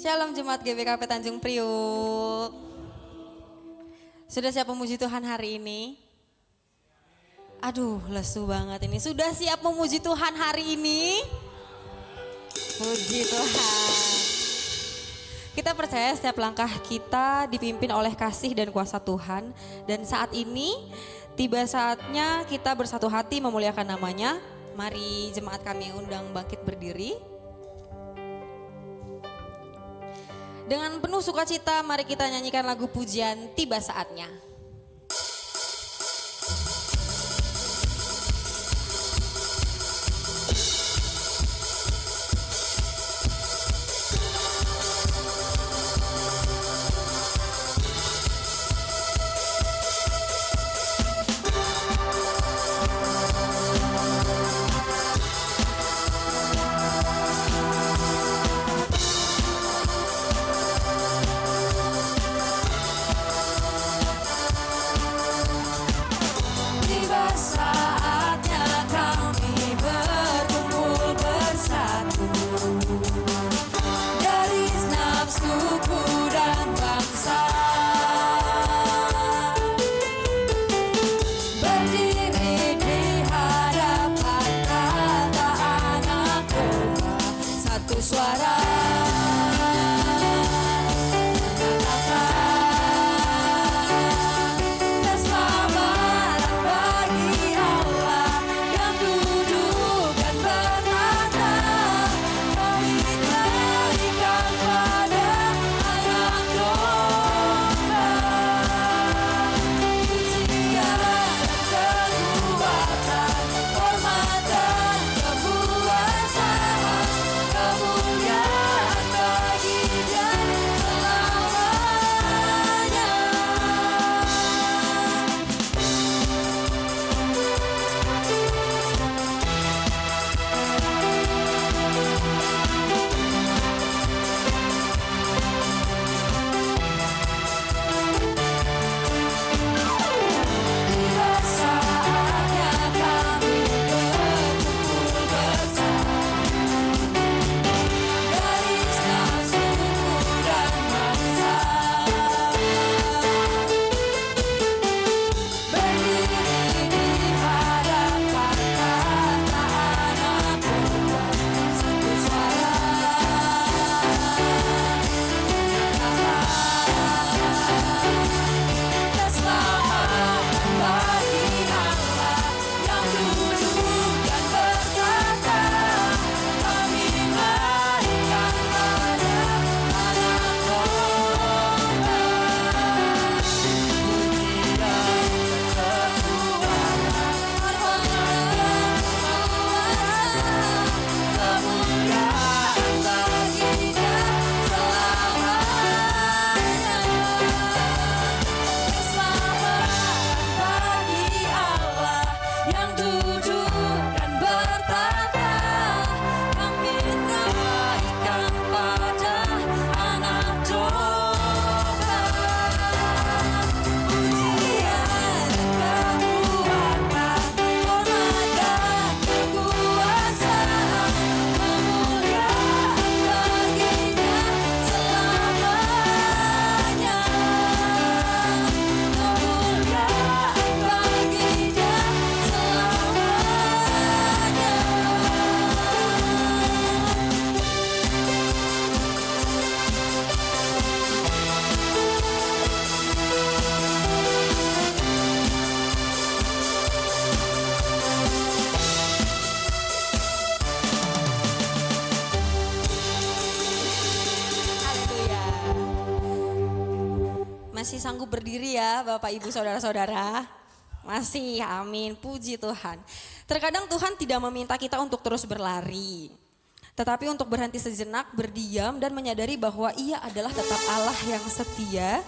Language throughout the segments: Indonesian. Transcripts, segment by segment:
Shalom Jemaat GBKP Tanjung Priuk. Sudah siap memuji Tuhan hari ini? Aduh, lesu banget ini. Sudah siap memuji Tuhan hari ini? Puji Tuhan. Kita percaya setiap langkah kita dipimpin oleh kasih dan kuasa Tuhan. Dan saat ini tiba saatnya kita bersatu hati memuliakan namanya. Mari jemaat kami undang bangkit berdiri. Dengan penuh sukacita mari kita nyanyikan lagu pujian Tiba Saatnya. Masih sanggup berdiri ya Bapak Ibu Saudara-saudara? Masih, amin, puji Tuhan. Terkadang Tuhan tidak meminta kita untuk terus berlari. Tetapi untuk berhenti sejenak, berdiam dan menyadari bahwa Ia adalah tetap Allah yang setia,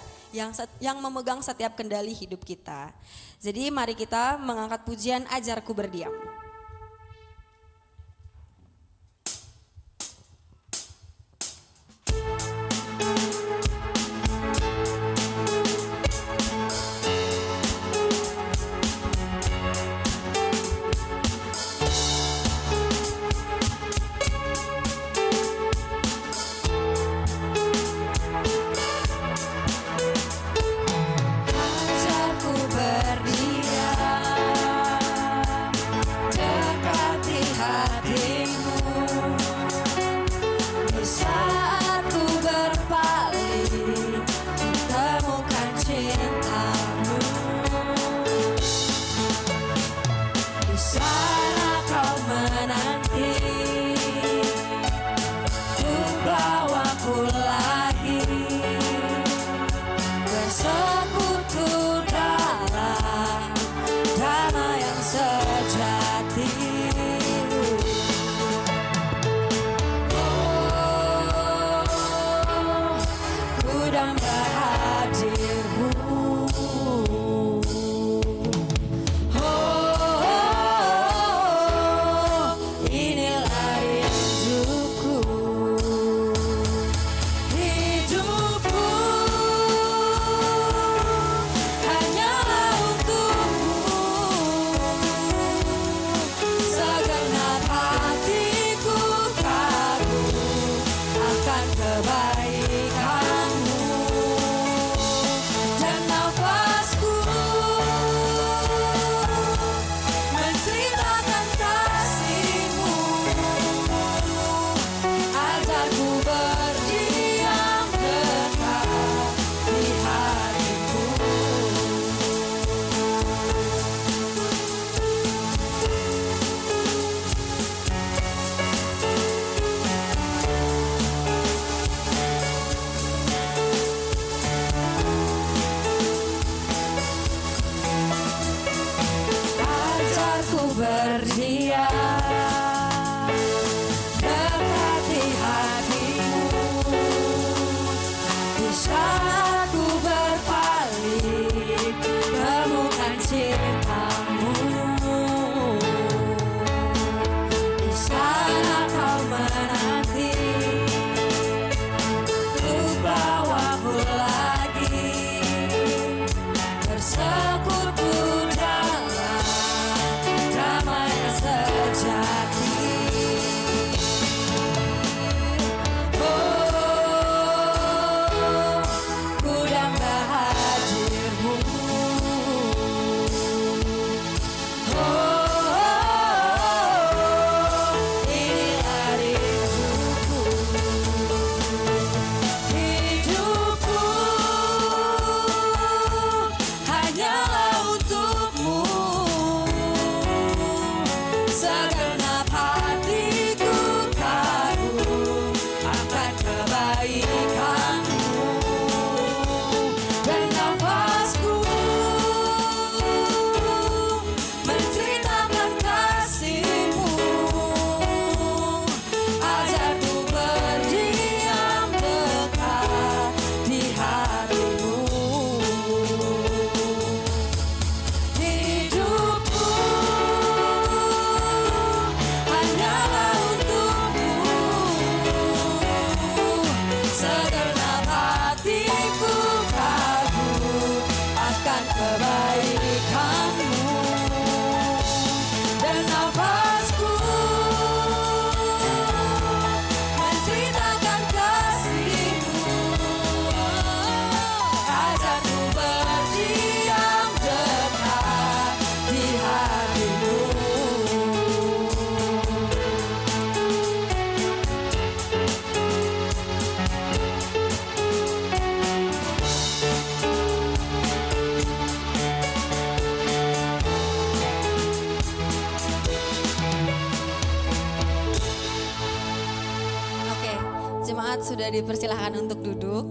yang memegang setiap kendali hidup kita. Jadi mari kita mengangkat pujian Ajarku Berdiam. di sana kau menanti, untuk bawaku lagi bersekutu dalam damai yang sejati. Ku damba hadirmu. Inilah rinduku, hidupku hanyalah untukmu, segenap hatiku kagum akan kebaikanmu, dan nafasku menceritakan kasihmu. Ajarku berdiam dekat di hatimu. Ajarku berdiam dekat di hatimu, di saat ku berpaling temukan cintamu, di sana kau menanti, untuk bawamu lagi bersekutu dalam damai yang sejati. Ku damba hadirmu. Inilah rinduku, hidupku hanyalah untukmu, segenap hatiku kagum akan kebaikanmu, dan nafasku menceritakan kasihmu. Ajarku berdiam dekat di hatimu. Hidupku hanyalah untukmu, segenap hatiku kagum akan kebaikanmu, dan nafasku menceritakan kasihmu. Ajarku berdiam dekat di hatimu. Oke, jemaat sudah dipersilahkan untuk duduk.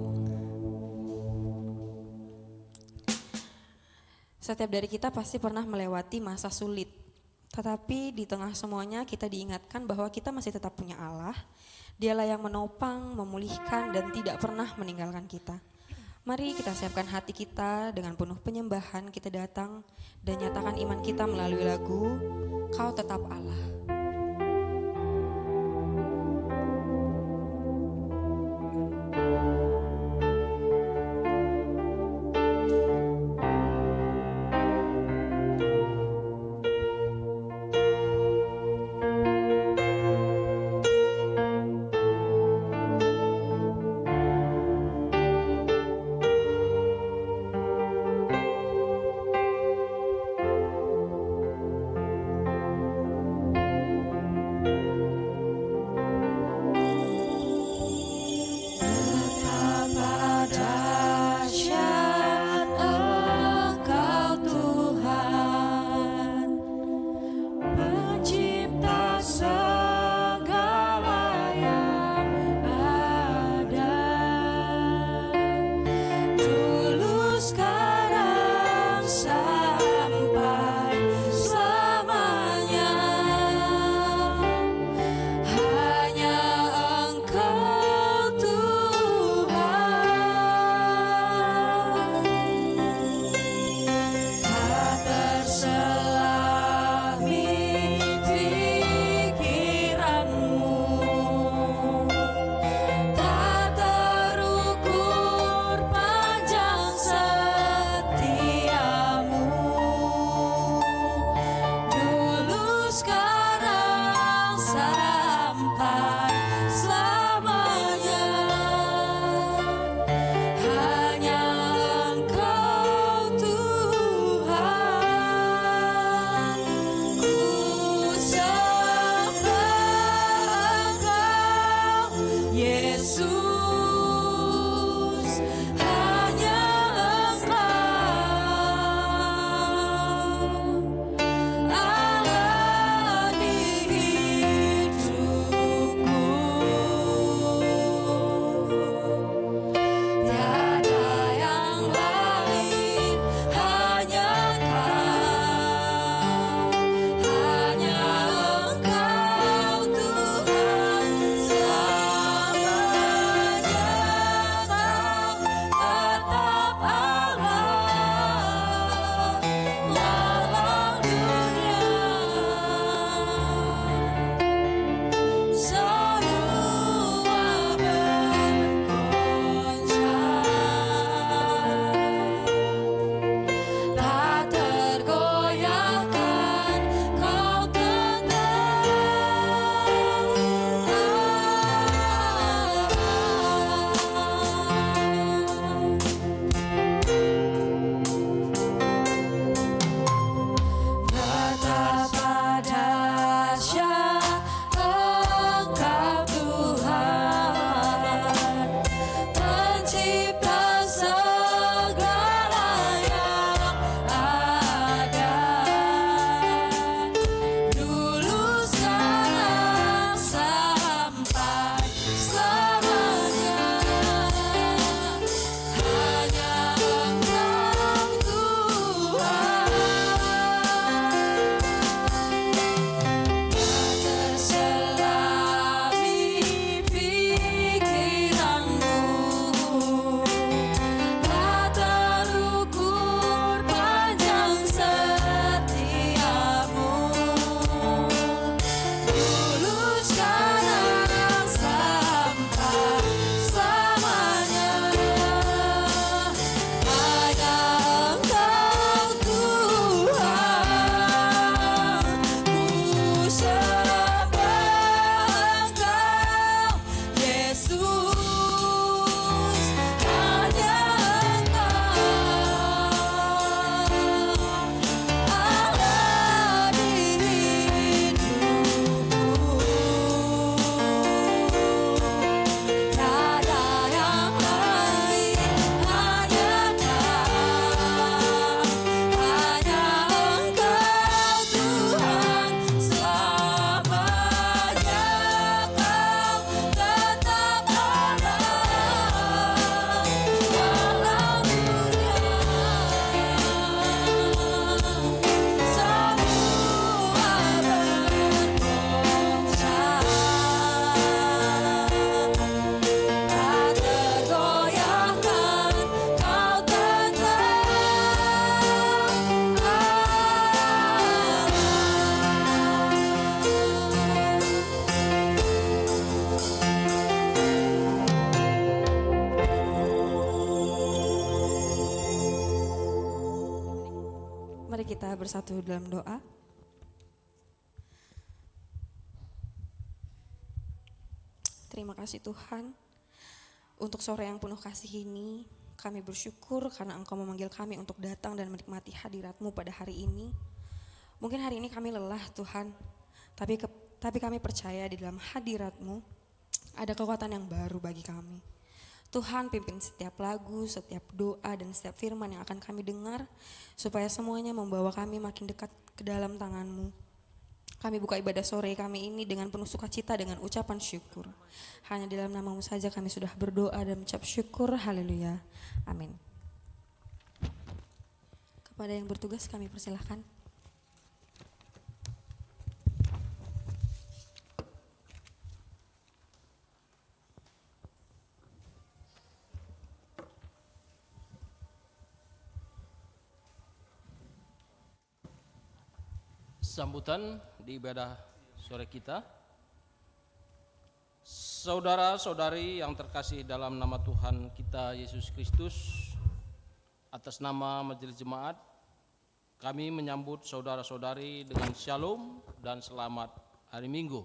Setiap dari kita pasti pernah melewati masa sulit. Tetapi di tengah semuanya kita diingatkan bahwa kita masih tetap punya Allah. Dialah yang menopang, memulihkan, dan tidak pernah meninggalkan kita. Mari kita siapkan hati kita dengan penuh penyembahan, kita datang dan nyatakan iman kita melalui lagu Kau Tetap Allah. kita bersatu dalam doa. Terima kasih Tuhan untuk sore yang penuh kasih ini. Kami bersyukur karena Engkau memanggil kami untuk datang dan menikmati hadirat-Mu pada hari ini. Mungkin hari ini kami lelah Tuhan, tapi kami percaya di dalam hadirat-Mu ada kekuatan yang baru bagi kami. Tuhan pimpin setiap lagu, setiap doa dan setiap firman yang akan kami dengar, supaya semuanya membawa kami makin dekat ke dalam tangan-Mu. Kami buka ibadah sore kami ini dengan penuh sukacita dengan ucapan syukur. Hanya di dalam nama-Mu saja kami sudah berdoa dan mengucap syukur. Haleluya. Amin. Kepada yang bertugas kami persilahkan. Sambutan di ibadah sore kita. Saudara-saudari yang terkasih dalam nama Tuhan kita Yesus Kristus, atas nama Majelis Jemaat, kami menyambut saudara-saudari dengan shalom dan selamat hari Minggu.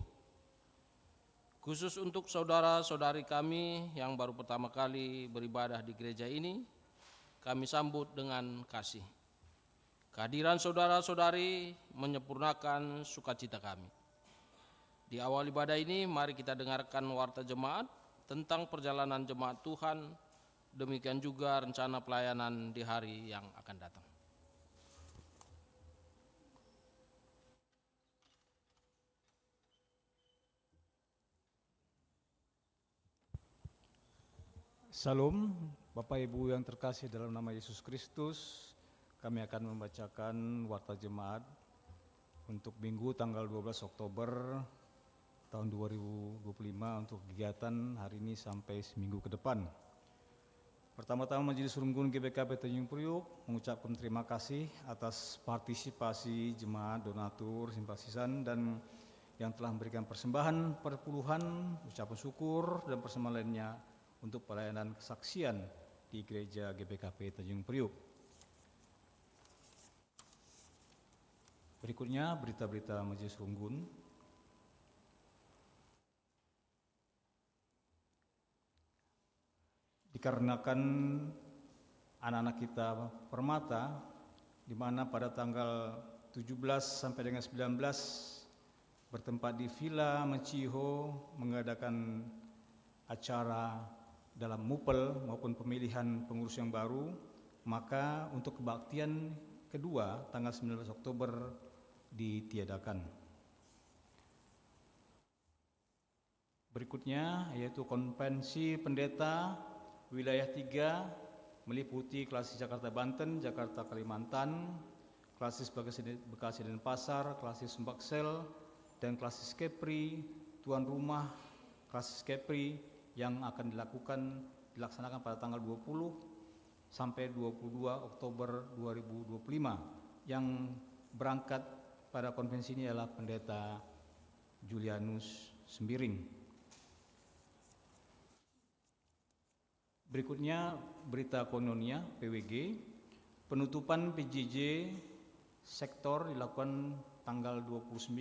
Khusus untuk saudara-saudari kami yang baru pertama kali beribadah di gereja ini, kami sambut dengan kasih. Kehadiran saudara-saudari menyempurnakan sukacita kami. Di awal ibadah ini, mari kita dengarkan warta jemaat tentang perjalanan jemaat Tuhan, demikian juga rencana pelayanan di hari yang akan datang. Salam, Bapak Ibu yang terkasih dalam nama Yesus Kristus. Kami akan membacakan warta jemaat untuk Minggu tanggal 12 Oktober tahun 2025 untuk kegiatan hari ini sampai seminggu ke depan. Pertama-tama Majelis Runggun GBKP Tanjung Priuk mengucapkan terima kasih atas partisipasi jemaat, donatur, simpatisan dan yang telah memberikan persembahan perpuluhan, ucapan syukur dan persembahan lainnya untuk pelayanan kesaksian di Gereja GBKP Tanjung Priuk. Berikutnya berita-berita Majelis Runggun. Dikarenakan anak-anak kita permata, di mana pada tanggal 17 sampai dengan 19 bertempat di Villa Menciho mengadakan acara dalam mupel maupun pemilihan pengurus yang baru, maka untuk kebaktian kedua tanggal 19 Oktober ditiadakan. Berikutnya yaitu konvensi pendeta wilayah 3 meliputi klasis Jakarta Banten, Jakarta Kalimantan, klasis Bekasi dan Pasar, klasis Sumbaksel, dan klasis Kepri, tuan rumah klasis Kepri yang akan dilaksanakan pada tanggal 20 sampai 22 Oktober 2025. Yang berangkat pada konvensi ini adalah Pendeta Julianus Sembiring. Berikutnya berita Koinonia PWG, penutupan PJJ sektor dilakukan tanggal 29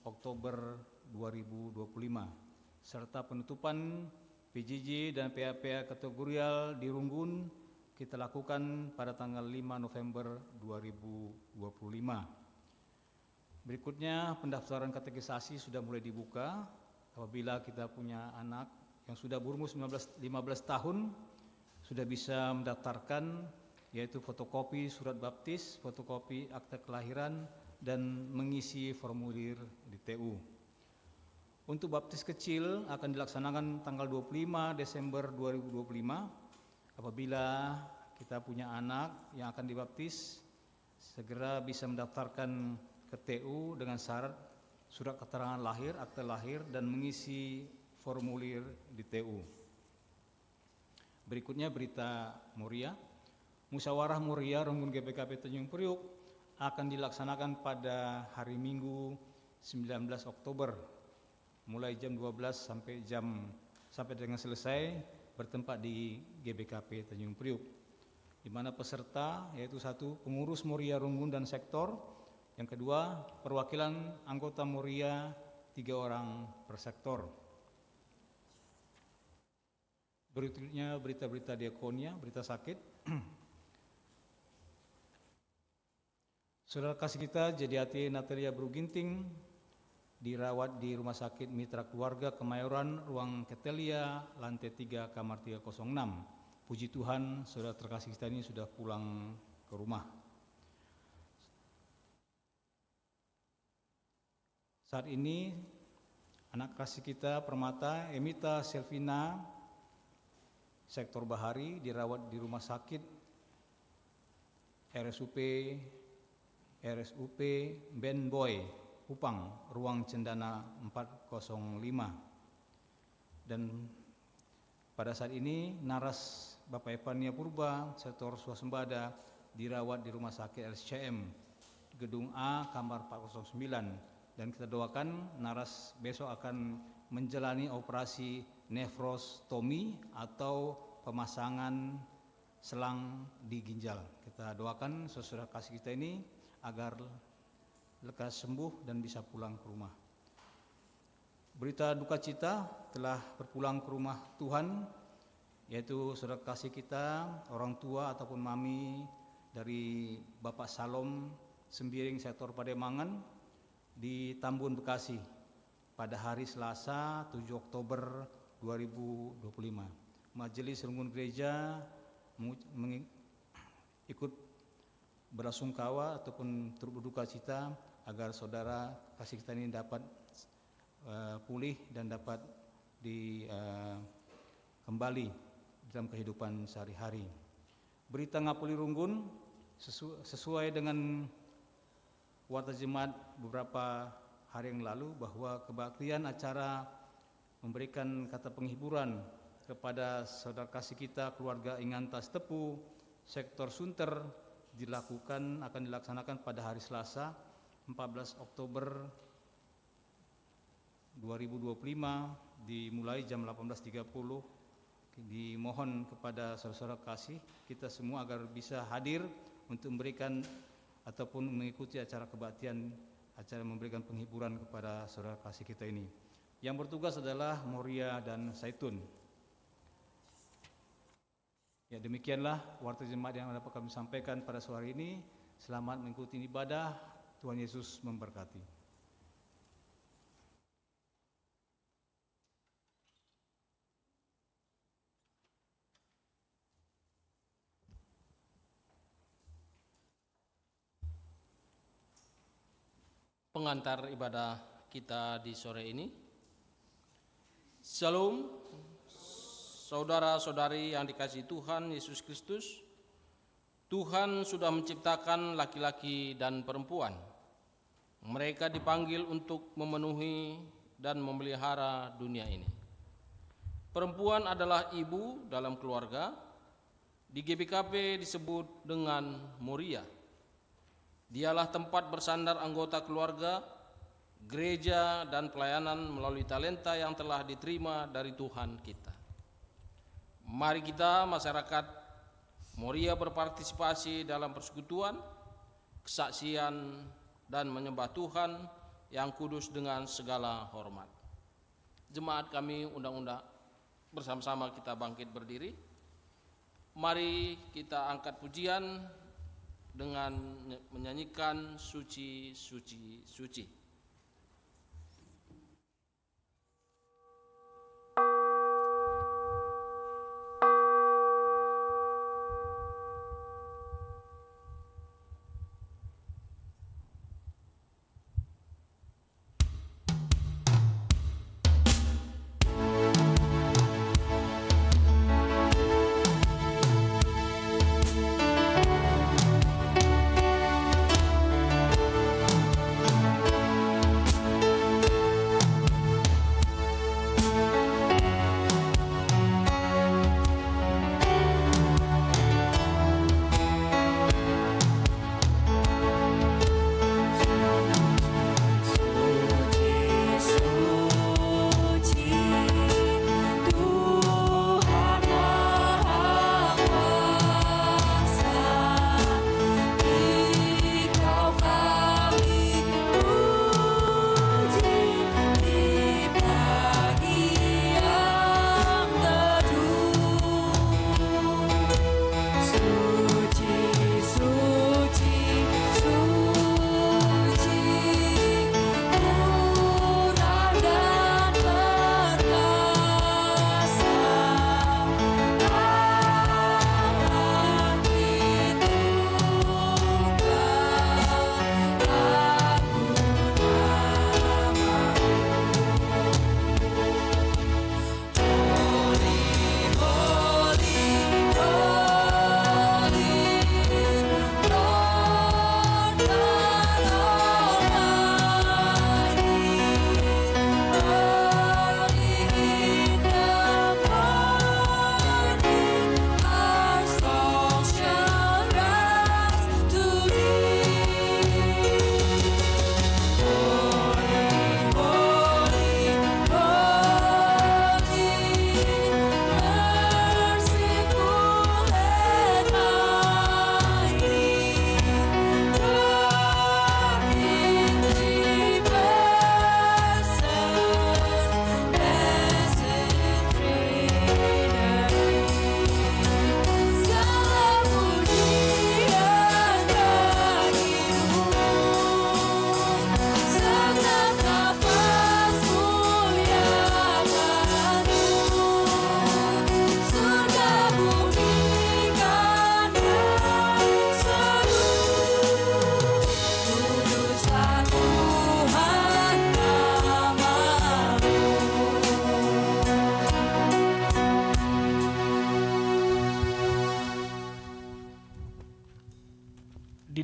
Oktober 2025 serta penutupan PJJ dan PA-PA kategorial di Runggun kita lakukan pada tanggal 5 November 2025. Berikutnya pendaftaran katekisasi sudah mulai dibuka. Apabila kita punya anak yang sudah berumur 15 tahun sudah bisa mendaftarkan, yaitu fotokopi surat baptis, fotokopi akta kelahiran, dan mengisi formulir di TU. Untuk baptis kecil akan dilaksanakan tanggal 25 Desember 2025. Apabila kita punya anak yang akan dibaptis, segera bisa mendaftarkan ke TU dengan syarat surat keterangan lahir, akte lahir, dan mengisi formulir di TU. Berikutnya berita Muria. Musyawarah Muria Runggun GBKP Tanjung Priuk akan dilaksanakan pada hari Minggu 19 Oktober mulai jam 12 sampai dengan selesai bertempat di GBKP Tanjung Priuk. di mana peserta yaitu 1 pengurus Moria Runggun dan sektor, yang kedua perwakilan anggota Moria 3 orang per sektor. Berikutnya berita-berita diakonia, berita sakit. Saudara kasih kita Jediati Natalia Bruginting dirawat di Rumah Sakit Mitra Keluarga Kemayoran, ruang Ketelia, lantai 3, kamar 306. Puji Tuhan, saudara terkasih kita ini sudah pulang ke rumah. Saat ini anak kasih kita Permata Emita Selvina sektor Bahari dirawat di Rumah Sakit RSUP Ben Boy Kupang, ruang Cendana 405. Dan pada saat ini naras Bapak Epania Purba sektor swasembada dirawat di Rumah Sakit RSCM Gedung A, kamar 409, dan kita doakan naras besok akan menjalani operasi nefrostomi atau pemasangan selang di ginjal. Kita doakan saudara kasih kita ini agar lekas sembuh dan bisa pulang ke rumah. Berita duka cita telah berpulang ke rumah Tuhan, yaitu saudara kasih kita, orang tua ataupun mami dari Bapak Salom Sembiring sektor Pademangan di Tambun, Bekasi pada hari Selasa 7 Oktober 2025. Majelis Runggun Gereja ikut berasungkawa ataupun turut berduka cita agar saudara kasih kita ini dapat pulih dan dapat kembali dalam kehidupan sehari-hari. Berita Ngapuli Runggun sesuai dengan warta jemaat beberapa hari yang lalu bahwa kebaktian acara memberikan kata penghiburan kepada saudara kasih kita keluarga Ingantas Tepu sektor Sunter akan dilaksanakan pada hari Selasa 14 Oktober 2025 dimulai jam 18.30. Dimohon kepada saudara-saudara kasih kita semua agar bisa hadir untuk memberikan ataupun mengikuti acara kebaktian, acara memberikan penghiburan kepada saudara kasih kita ini. Yang bertugas adalah Moria dan Zaitun. Ya, demikianlah warta jemaat yang dapat kami sampaikan pada sore ini. Selamat mengikuti ibadah. Tuhan Yesus memberkati. Pengantar ibadah kita di sore ini. Shalom. Saudara-saudari yang dikasihi Tuhan Yesus Kristus, Tuhan sudah menciptakan laki-laki dan perempuan. Mereka dipanggil untuk memenuhi dan memelihara dunia ini. Perempuan adalah ibu dalam keluarga. Di GBKP disebut dengan Moria. Dialah tempat bersandar anggota keluarga, gereja, dan pelayanan melalui talenta yang telah diterima dari Tuhan kita. Mari kita masyarakat Moria berpartisipasi dalam persekutuan, kesaksian, dan menyembah Tuhan yang kudus dengan segala hormat. Jemaat kami undang-undang bersama-sama kita bangkit berdiri. Mari kita angkat pujian dengan menyanyikan Suci, Suci, Suci.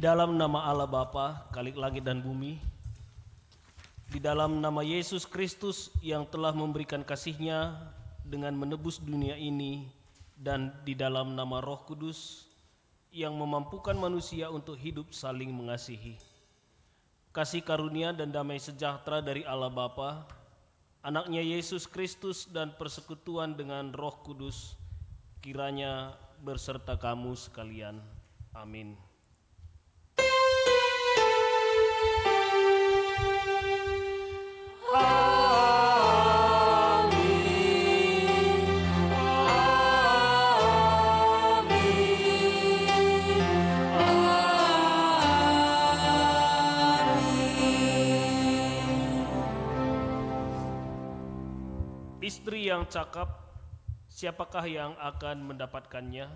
dalam nama Allah Bapa, Khalik langit dan bumi, di dalam nama Yesus Kristus yang telah memberikan kasih-Nya dengan menebus dunia ini, dan di dalam nama Roh Kudus yang memampukan manusia untuk hidup saling mengasihi. Kasih karunia dan damai sejahtera dari Allah Bapa, Anaknya Yesus Kristus dan persekutuan dengan Roh Kudus kiranya berserta kamu sekalian. Amin. Istri yang cakap, siapakah yang akan mendapatkannya?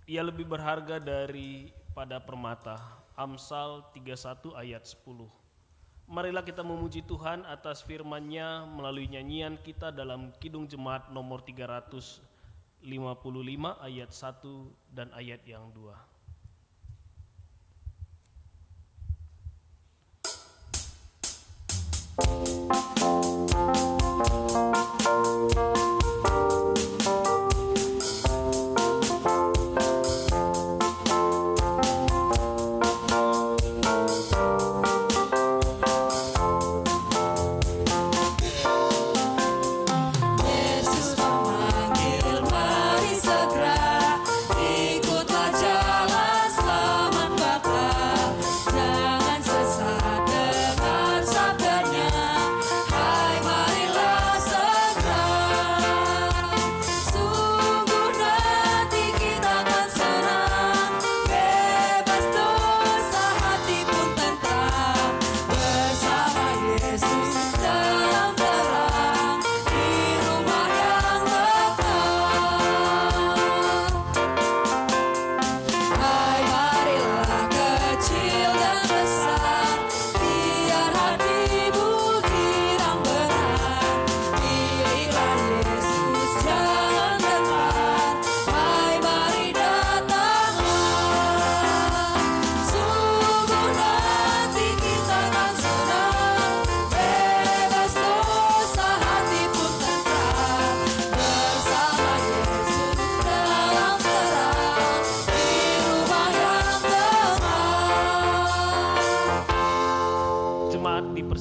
Ia lebih berharga daripada permata. Amsal 31 ayat 10. Marilah kita memuji Tuhan atas firman-Nya melalui nyanyian kita dalam Kidung Jemaat nomor 355 ayat 1 dan ayat yang 2.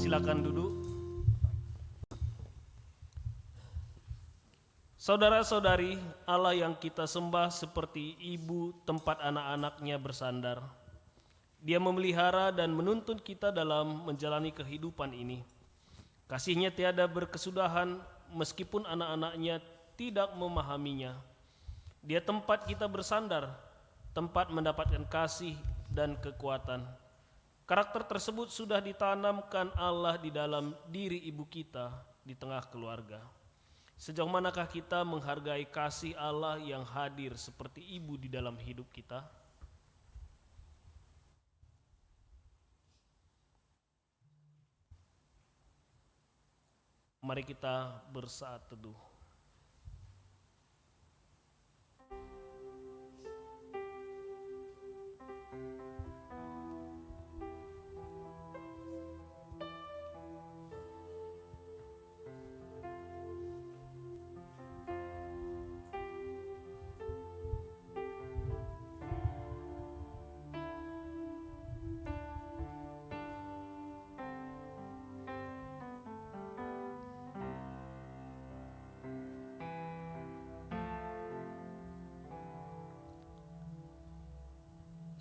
Silakan duduk. Saudara-saudari, Allah yang kita sembah seperti ibu tempat anak-anaknya bersandar. Dia memelihara dan menuntun kita dalam menjalani kehidupan ini. Kasih-Nya tiada berkesudahan meskipun anak-anaknya tidak memahaminya. Dia tempat kita bersandar, tempat mendapatkan kasih dan kekuatan. Karakter tersebut sudah ditanamkan Allah di dalam diri ibu kita di tengah keluarga. Sejauh manakah kita menghargai kasih Allah yang hadir seperti ibu di dalam hidup kita? Mari kita bersaat teduh.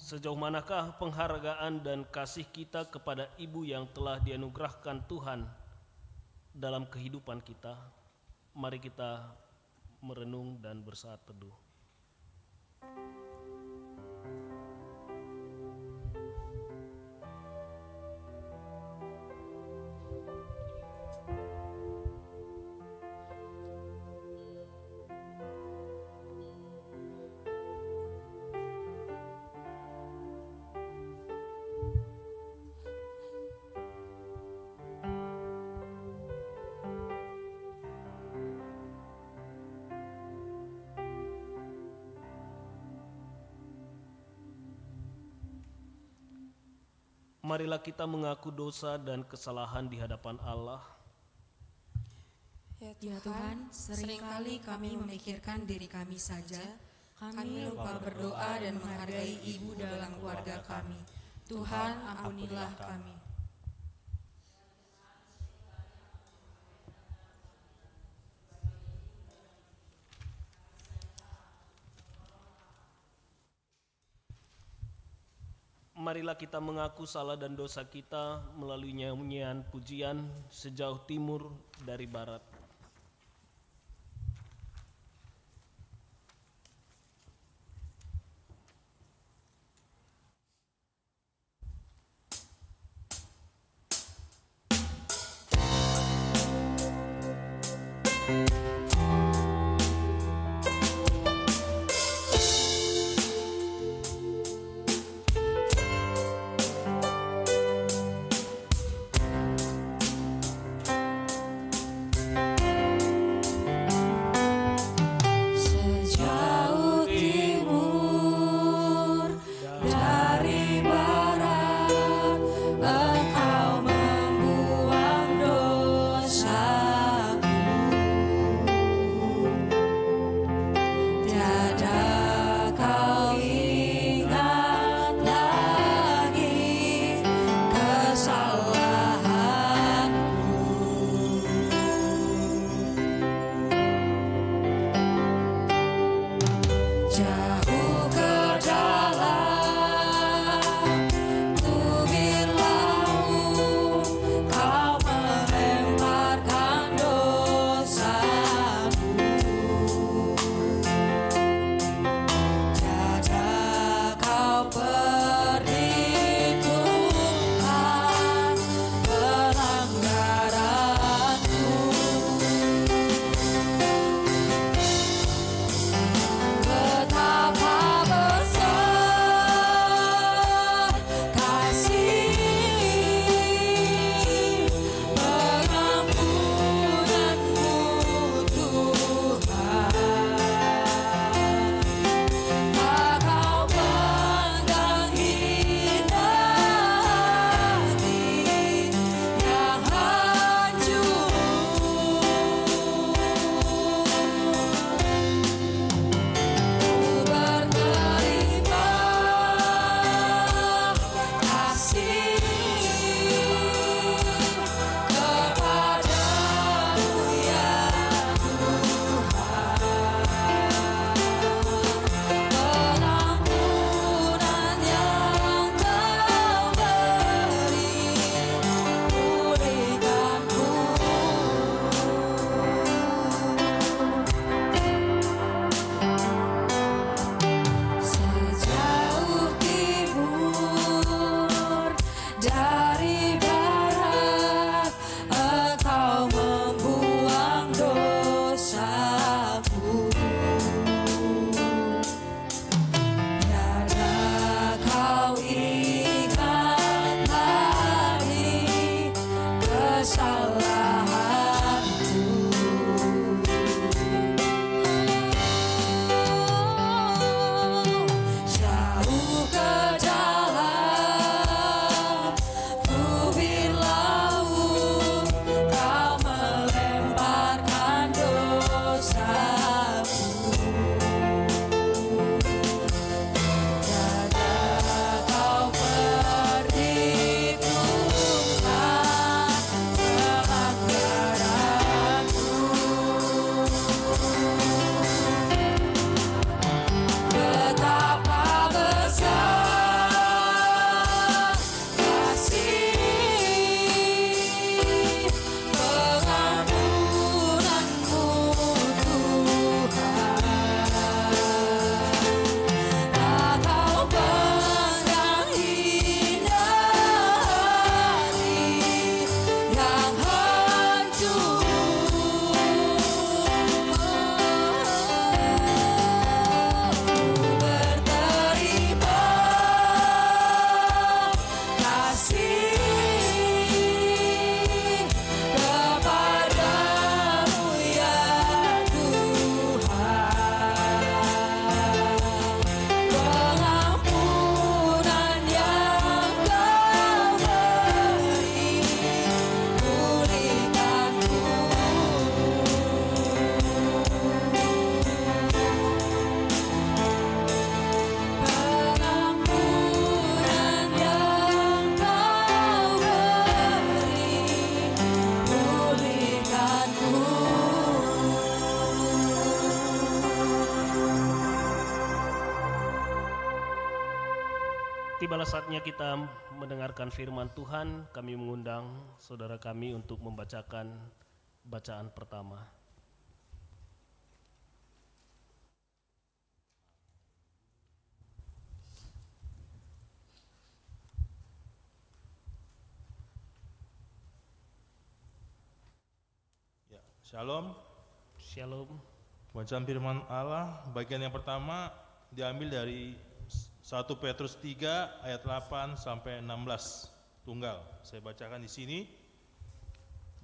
Sejauh manakah penghargaan dan kasih kita kepada ibu yang telah dianugerahkan Tuhan dalam kehidupan kita? Mari kita merenung dan bersaat teduh. Marilah kita mengaku dosa dan kesalahan di hadapan Allah. Ya Tuhan, seringkali kami memikirkan diri kami saja. Kami lupa berdoa dan menghargai ibu dalam keluarga kami. Tuhan, ampunilah kami. Marilah kita mengaku salah dan dosa kita melalui nyanyian pujian sejauh timur dari barat. Sejauh timur dari barat, Engkau membuang dosaku. Tibalah saatnya kita mendengarkan firman Tuhan. Kami mengundang saudara kami untuk membacakan bacaan pertama. Ya, Shalom. Shalom. Bacaan firman Allah bagian yang pertama diambil dari 1 Petrus 3 ayat 8 sampai 16 tunggal. Saya bacakan di sini.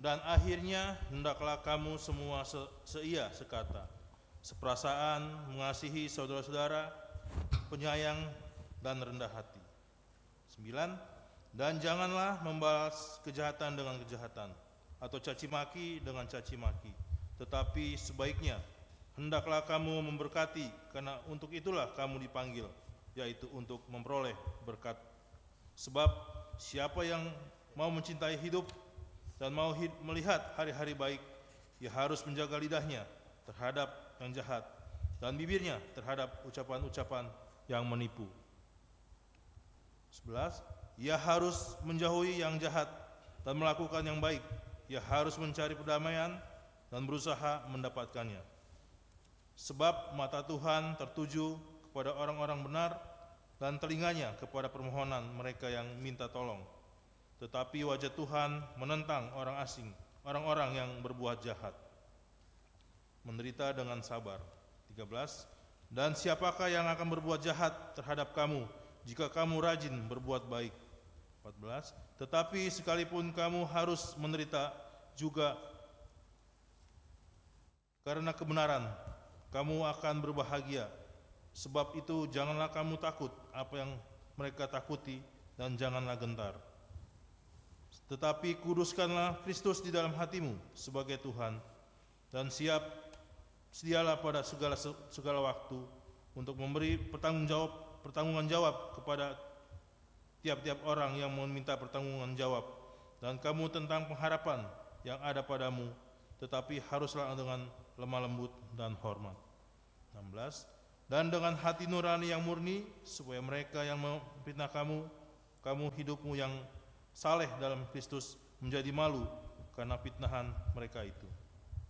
Dan akhirnya hendaklah kamu semua seia sekata, seperasaan, mengasihi saudara-saudara, penyayang dan rendah hati. 9. Dan janganlah membalas kejahatan dengan kejahatan atau caci maki dengan caci maki, tetapi sebaiknya hendaklah kamu memberkati, karena untuk itulah kamu dipanggil, yaitu untuk memperoleh berkat. Sebab siapa yang mau mencintai hidup dan mau melihat hari-hari baik, ia harus menjaga lidahnya terhadap yang jahat dan bibirnya terhadap ucapan-ucapan yang menipu. 11. Ia harus menjauhi yang jahat dan melakukan yang baik. Ia harus mencari perdamaian dan berusaha mendapatkannya. Sebab mata Tuhan tertuju kepada orang-orang benar dan telinganya kepada permohonan mereka yang minta tolong. Tetapi wajah Tuhan menentang orang asing, orang-orang yang berbuat jahat. Menderita dengan sabar. 13. Dan siapakah yang akan berbuat jahat terhadap kamu jika kamu rajin berbuat baik? 14. Tetapi sekalipun kamu harus menderita juga karena kebenaran, kamu akan berbahagia. Sebab itu janganlah kamu takut apa yang mereka takuti, dan janganlah gentar. Tetapi kuduskanlah Kristus di dalam hatimu sebagai Tuhan, dan sedialah pada segala waktu untuk memberi pertanggungan jawab kepada tiap-tiap orang yang meminta pertanggungan jawab, dan kamu tentang pengharapan yang ada padamu, tetapi haruslah dengan lemah lembut dan hormat. 16. Dan dengan hati nurani yang murni, supaya mereka yang memfitnah kamu hidupmu yang saleh dalam Kristus menjadi malu karena fitnahan mereka itu.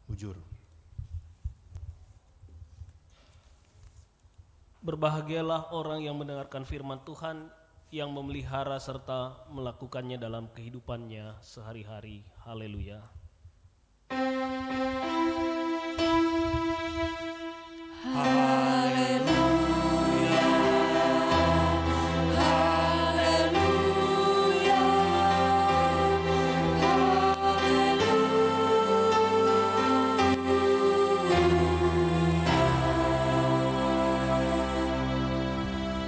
Bujur. Berbahagialah orang yang mendengarkan firman Tuhan, yang memelihara serta melakukannya dalam kehidupannya sehari-hari. Haleluya.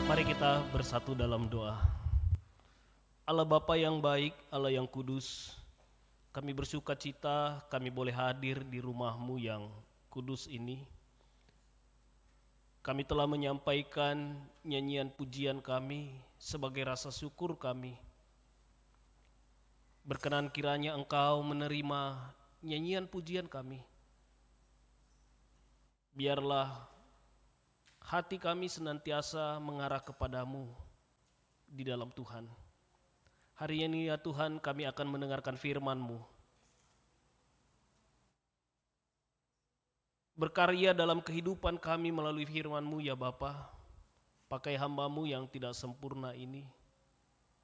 Mari kita bersatu dalam doa. Allah Bapa yang baik, Allah yang kudus, kami bersuka cita kami boleh hadir di rumah-Mu yang kudus ini. Kami telah menyampaikan nyanyian pujian kami sebagai rasa syukur kami. Berkenan kiranya Engkau menerima nyanyian pujian kami. Biarlah hati kami senantiasa mengarah kepadamu di dalam Tuhan. Hari ini ya Tuhan, kami akan mendengarkan firman-Mu. Berkarya dalam kehidupan kami melalui firman-Mu ya Bapa. Pakai hamba-Mu yang tidak sempurna ini.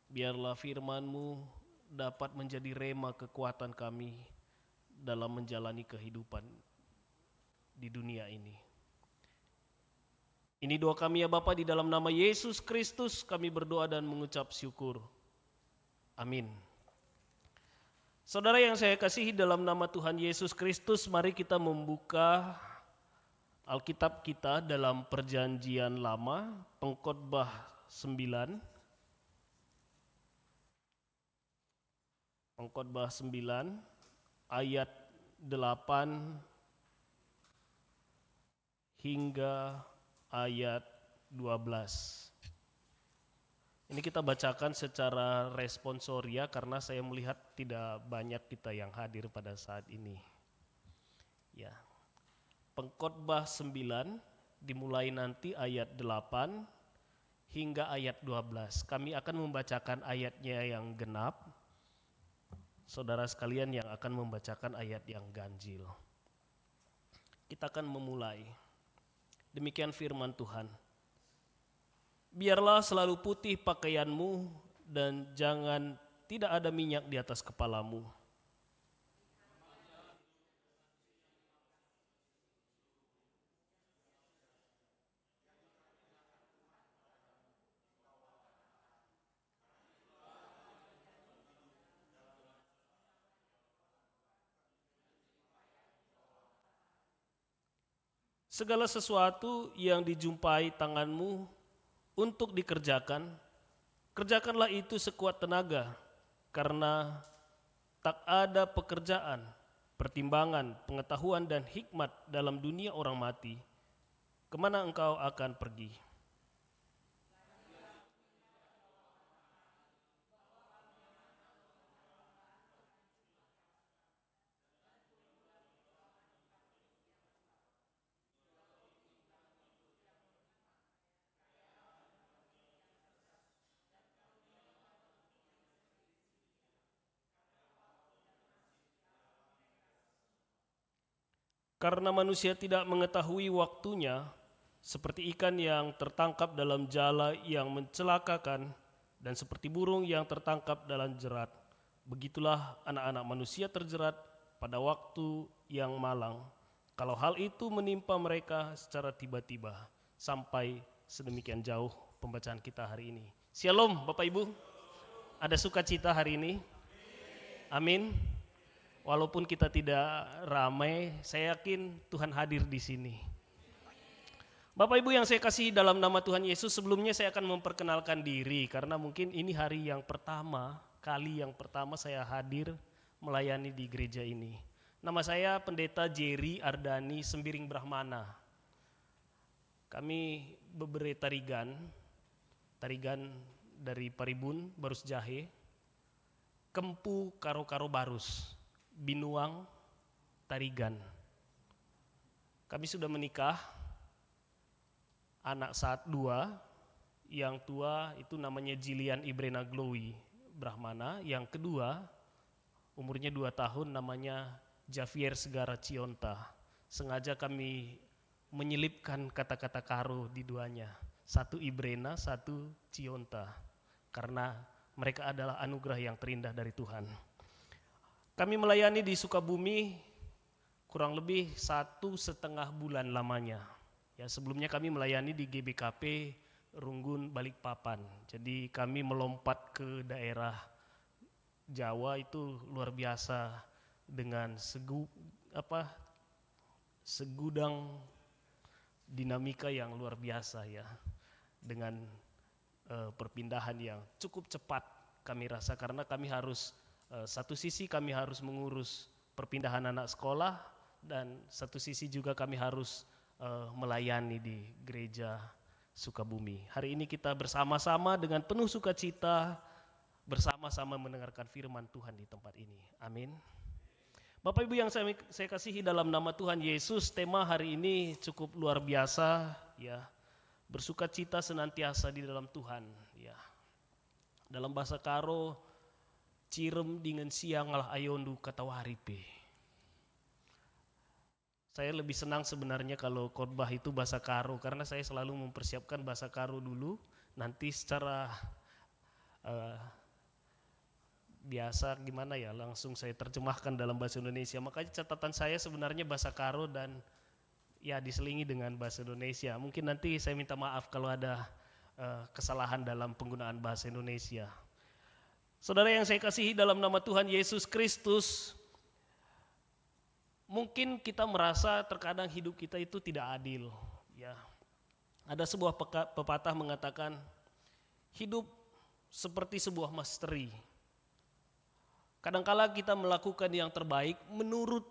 Biarlah firman-Mu dapat menjadi rema kekuatan kami dalam menjalani kehidupan di dunia ini. Ini doa kami ya Bapa, di dalam nama Yesus Kristus kami berdoa dan mengucap syukur. Amin. Saudara yang saya kasihi dalam nama Tuhan Yesus Kristus, mari kita membuka Alkitab kita dalam Perjanjian Lama, Pengkhotbah 9. Pengkhotbah 9 ayat 8 hingga ayat 12. Ini kita bacakan secara responsoria karena saya melihat tidak banyak kita yang hadir pada saat ini. Ya. Pengkhotbah 9 dimulai nanti ayat 8 hingga ayat 12. Kami akan membacakan ayatnya yang genap. Saudara sekalian yang akan membacakan ayat yang ganjil. Kita akan memulai. Demikian firman Tuhan. Biarlah selalu putih pakaianmu dan jangan tidak ada minyak di atas kepalamu. Segala sesuatu yang dijumpai tanganmu untuk dikerjakan, kerjakanlah itu sekuat tenaga, karena tak ada pekerjaan, pertimbangan, pengetahuan dan hikmat dalam dunia orang mati. Kemana engkau akan pergi? Karena manusia tidak mengetahui waktunya, seperti ikan yang tertangkap dalam jala yang mencelakakan, dan seperti burung yang tertangkap dalam jerat. Begitulah anak-anak manusia terjerat pada waktu yang malang. Kalau hal itu menimpa mereka secara tiba-tiba. Sampai sedemikian jauh pembacaan kita hari ini. Shalom Bapak Ibu, ada sukacita hari ini? Amin. Walaupun kita tidak ramai, saya yakin Tuhan hadir di sini. Bapak Ibu yang saya kasih dalam nama Tuhan Yesus, sebelumnya saya akan memperkenalkan diri karena mungkin ini hari yang pertama, kali yang pertama saya hadir melayani di gereja ini. Nama saya Pendeta Jerry Ardani Sembiring Brahmana. Kami bebere tarigan dari Paribun, Barus Jahe, Kempu Karo-Karo Barus, Binuang, Tarigan. Kami sudah menikah, anak dua, yang tua itu namanya Jilian Ibrena Glowy Brahmana, yang kedua umurnya 2 tahun namanya Javier Segara Cionta. Sengaja kami menyelipkan kata-kata karo di duanya, satu Ibrena, satu Cionta, karena mereka adalah anugerah yang terindah dari Tuhan. Kami melayani di Sukabumi kurang lebih 1,5 bulan lamanya. Ya, sebelumnya kami melayani di GBKP Runggun Balikpapan. Jadi kami melompat ke daerah Jawa itu luar biasa dengan segudang dinamika yang luar biasa ya. Dengan perpindahan yang cukup cepat kami rasa karena kami harus satu sisi kami harus mengurus perpindahan anak sekolah dan satu sisi juga kami harus melayani di gereja Sukabumi. Hari ini kita bersama-sama dengan penuh sukacita bersama-sama mendengarkan firman Tuhan di tempat ini. Amin. Bapak Ibu yang saya kasihi dalam nama Tuhan Yesus, tema hari ini cukup luar biasa ya. Bersukacita senantiasa di dalam Tuhan ya. Dalam bahasa Karo, cirem dengan siang lah ayondu katawaripe. Saya lebih senang sebenarnya kalau khotbah itu bahasa Karo karena saya selalu mempersiapkan bahasa Karo dulu, nanti secara biasa gimana ya langsung saya terjemahkan dalam bahasa Indonesia. Makanya catatan saya sebenarnya bahasa Karo dan ya diselingi dengan bahasa Indonesia. Mungkin nanti saya minta maaf kalau ada kesalahan dalam penggunaan bahasa Indonesia. Saudara yang saya kasihi dalam nama Tuhan Yesus Kristus, mungkin kita merasa terkadang hidup kita itu tidak adil. Ya, ada sebuah pepatah mengatakan hidup seperti sebuah misteri. Kadangkala kita melakukan yang terbaik menurut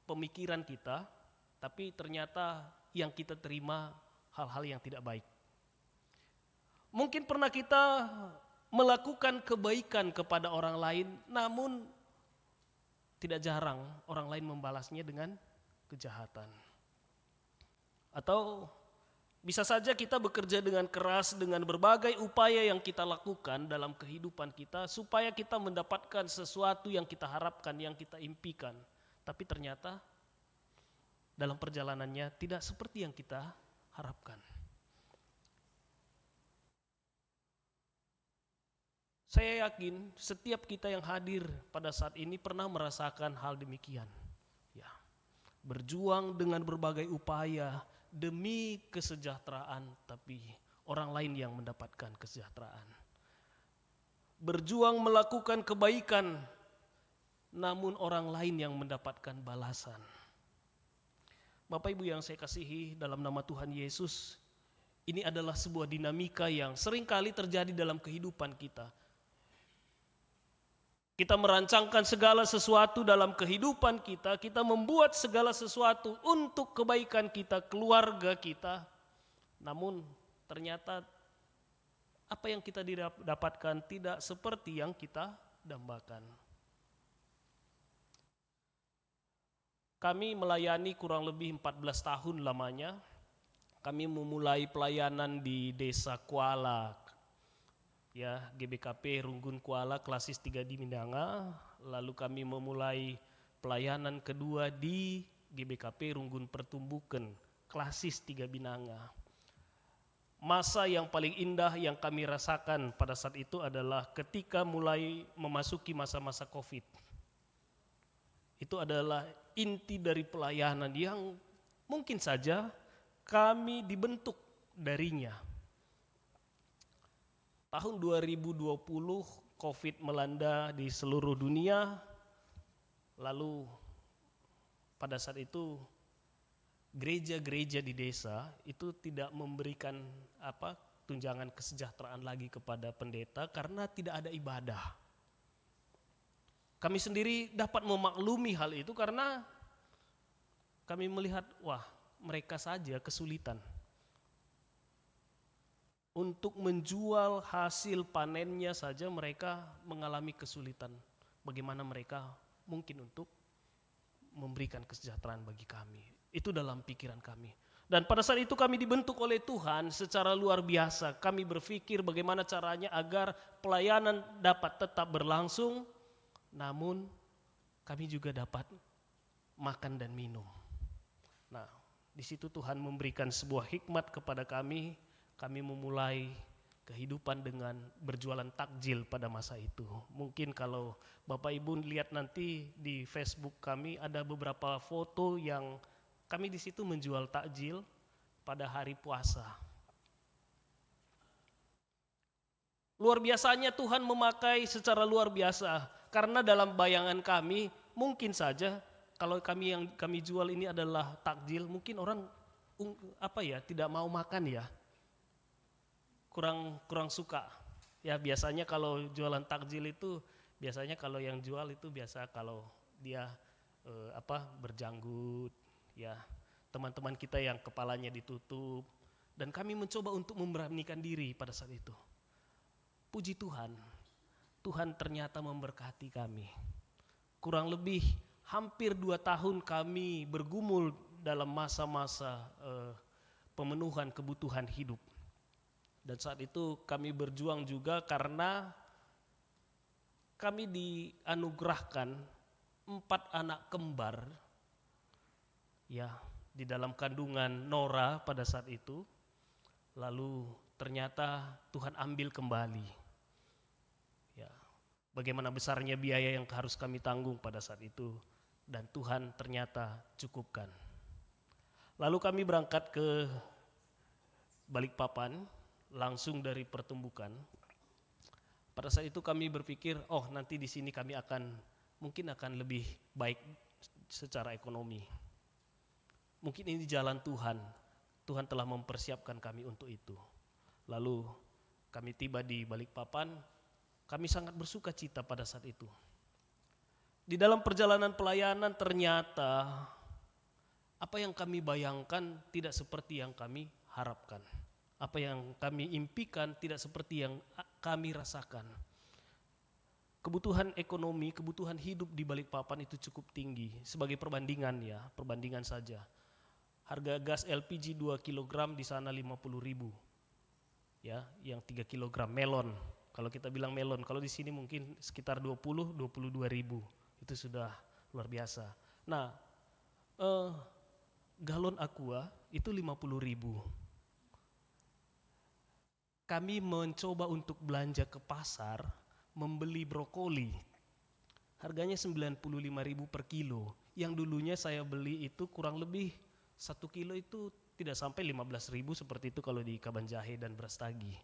pemikiran kita, tapi ternyata yang kita terima hal-hal yang tidak baik. Mungkin pernah kita melakukan kebaikan kepada orang lain, namun tidak jarang orang lain membalasnya dengan kejahatan. Atau Bisa saja kita bekerja dengan keras dengan berbagai upaya yang kita lakukan dalam kehidupan kita supaya kita mendapatkan sesuatu yang kita harapkan, yang kita impikan. Tapi ternyata dalam perjalanannya tidak seperti yang kita harapkan. Saya yakin setiap kita yang hadir pada saat ini pernah merasakan hal demikian. Ya, berjuang dengan berbagai upaya demi kesejahteraan, tapi orang lain yang mendapatkan kesejahteraan. Berjuang melakukan kebaikan, namun orang lain yang mendapatkan balasan. Bapak Ibu yang saya kasihi dalam nama Tuhan Yesus, ini adalah sebuah dinamika yang seringkali terjadi dalam kehidupan kita. Kita merancangkan segala sesuatu dalam kehidupan kita, kita membuat segala sesuatu untuk kebaikan kita, keluarga kita. Namun ternyata apa yang kita dapatkan tidak seperti yang kita dambakan. Kami melayani kurang lebih 14 tahun lamanya. Kami memulai pelayanan di Desa Kuala, ya, GBKP Runggun Kuala Klasis 3 di Minanga. Lalu kami memulai pelayanan kedua di GBKP Runggun Pertumbukan Klasis 3 Binanga. Masa yang paling indah yang kami rasakan pada saat itu adalah ketika mulai memasuki masa-masa COVID. Itu adalah inti dari pelayanan yang mungkin saja kami dibentuk darinya. Tahun 2020 COVID melanda di seluruh dunia, lalu pada saat itu gereja-gereja di desa itu tidak memberikan tunjangan kesejahteraan lagi kepada pendeta karena tidak ada ibadah. Kami sendiri dapat memaklumi hal itu karena kami melihat, wah, mereka saja kesulitan untuk menjual hasil panennya saja, mereka mengalami kesulitan. Bagaimana mereka mungkin untuk memberikan kesejahteraan bagi kami. Itu dalam pikiran kami. Dan pada saat itu kami dibentuk oleh Tuhan secara luar biasa. Kami berpikir bagaimana caranya agar pelayanan dapat tetap berlangsung, namun kami juga dapat makan dan minum. Nah, di situ Tuhan memberikan sebuah hikmat kepada kami. Kami memulai kehidupan dengan berjualan takjil pada masa itu. Mungkin kalau Bapak Ibu lihat nanti di Facebook kami ada beberapa foto yang kami di situ menjual takjil pada hari puasa. Luar biasanya Tuhan memakai secara luar biasa, karena dalam bayangan kami mungkin saja kalau kami jual ini adalah takjil, mungkin orang tidak mau makan ya. Kurang suka. Ya biasanya kalau jualan takjil itu biasanya kalau yang jual itu biasa kalau dia berjanggut ya. Teman-teman kita yang kepalanya ditutup, dan kami mencoba untuk memberanikan diri pada saat itu. Puji Tuhan, Tuhan ternyata memberkati kami. Kurang lebih hampir 2 tahun kami bergumul dalam masa-masa pemenuhan kebutuhan hidup. Dan saat itu kami berjuang juga karena kami dianugerahkan 4 anak kembar ya di dalam kandungan Nora pada saat itu. Lalu ternyata Tuhan ambil kembali. Ya, bagaimana besarnya biaya yang harus kami tanggung pada saat itu, dan Tuhan ternyata cukupkan. Lalu kami berangkat ke Balikpapan langsung dari Pertumbukan. Pada saat itu kami berpikir, nanti di sini kami mungkin akan lebih baik secara ekonomi. Mungkin ini jalan Tuhan. Tuhan telah mempersiapkan kami untuk itu. Lalu kami tiba di Balikpapan, kami sangat bersuka cita pada saat itu. Di dalam perjalanan pelayanan ternyata apa yang kami bayangkan tidak seperti yang kami harapkan. Apa yang kami impikan tidak seperti yang kami rasakan. Kebutuhan ekonomi, kebutuhan hidup di Balikpapan itu cukup tinggi. Sebagai perbandingan saja. Harga gas LPG 2 kg di sana 50.000. Ya, yang 3 kg melon. Kalau kita bilang melon, kalau di sini mungkin sekitar 22.000. Itu sudah luar biasa. Nah, galon Aqua itu 50.000. Kami mencoba untuk belanja ke pasar, membeli brokoli. Harganya 95.000 per kilo. Yang dulunya saya beli itu kurang lebih 1 kilo itu tidak sampai 15.000 seperti itu kalau di Kaban Jahe dan Brastagi.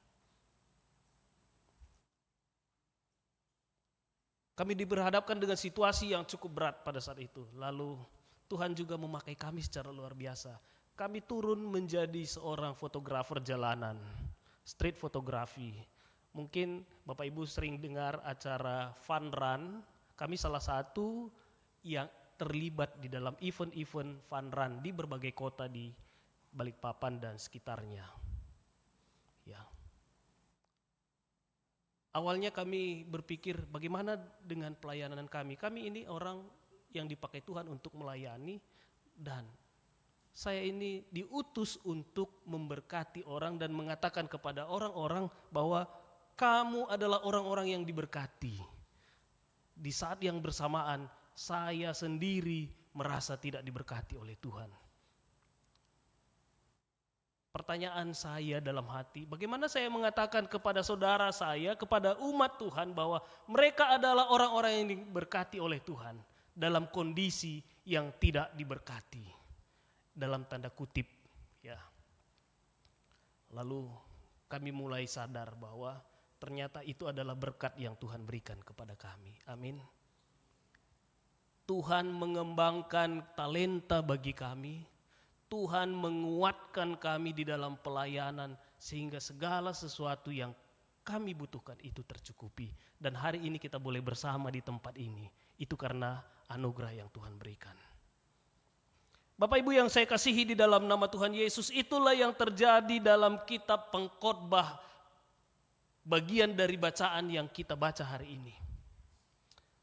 Kami diberhadapkan dengan situasi yang cukup berat pada saat itu. Lalu Tuhan juga memakai kami secara luar biasa. Kami turun menjadi seorang fotografer jalanan, street photography. Mungkin Bapak Ibu sering dengar acara Fun Run. Kami salah satu yang terlibat di dalam event-event Fun Run di berbagai kota di Balikpapan dan sekitarnya. Ya. Awalnya kami berpikir bagaimana dengan pelayanan kami. Kami ini orang yang dipakai Tuhan untuk melayani, dan saya ini diutus untuk memberkati orang dan mengatakan kepada orang-orang bahwa kamu adalah orang-orang yang diberkati. Di saat yang bersamaan saya sendiri merasa tidak diberkati oleh Tuhan. Pertanyaan saya dalam hati, bagaimana saya mengatakan kepada saudara saya, kepada umat Tuhan bahwa mereka adalah orang-orang yang diberkati oleh Tuhan dalam kondisi yang tidak diberkati, dalam tanda kutip, ya. Lalu kami mulai sadar bahwa ternyata itu adalah berkat yang Tuhan berikan kepada kami. Amin. Tuhan mengembangkan talenta bagi kami. Tuhan menguatkan kami di dalam pelayanan sehingga segala sesuatu yang kami butuhkan itu tercukupi. Dan hari ini kita boleh bersama di tempat ini. Itu karena anugerah yang Tuhan berikan. Bapak Ibu yang saya kasihi di dalam nama Tuhan Yesus, itulah yang terjadi dalam kitab Pengkhotbah bagian dari bacaan yang kita baca hari ini.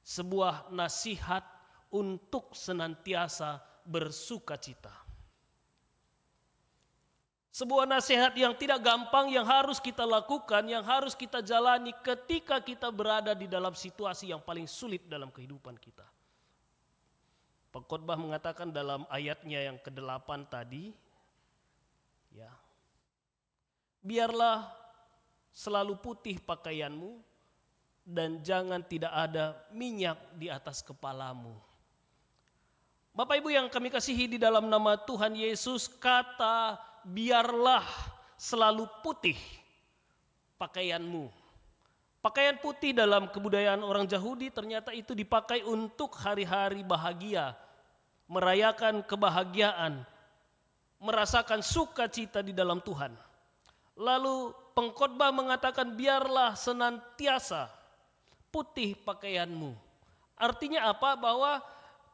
Sebuah nasihat untuk senantiasa bersukacita. Sebuah nasihat yang tidak gampang, yang harus kita lakukan, yang harus kita jalani ketika kita berada di dalam situasi yang paling sulit dalam kehidupan kita. Pengkhotbah mengatakan dalam ayatnya yang ke-8 tadi, ya, biarlah selalu putih pakaianmu dan jangan tidak ada minyak di atas kepalamu. Bapak Ibu yang kami kasihi di dalam nama Tuhan Yesus, kata biarlah selalu putih pakaianmu. Pakaian putih dalam kebudayaan orang Yahudi ternyata itu dipakai untuk hari-hari bahagia, merayakan kebahagiaan, merasakan sukacita di dalam Tuhan. Lalu Pengkhotbah mengatakan biarlah senantiasa putih pakaianmu. Artinya apa? Bahwa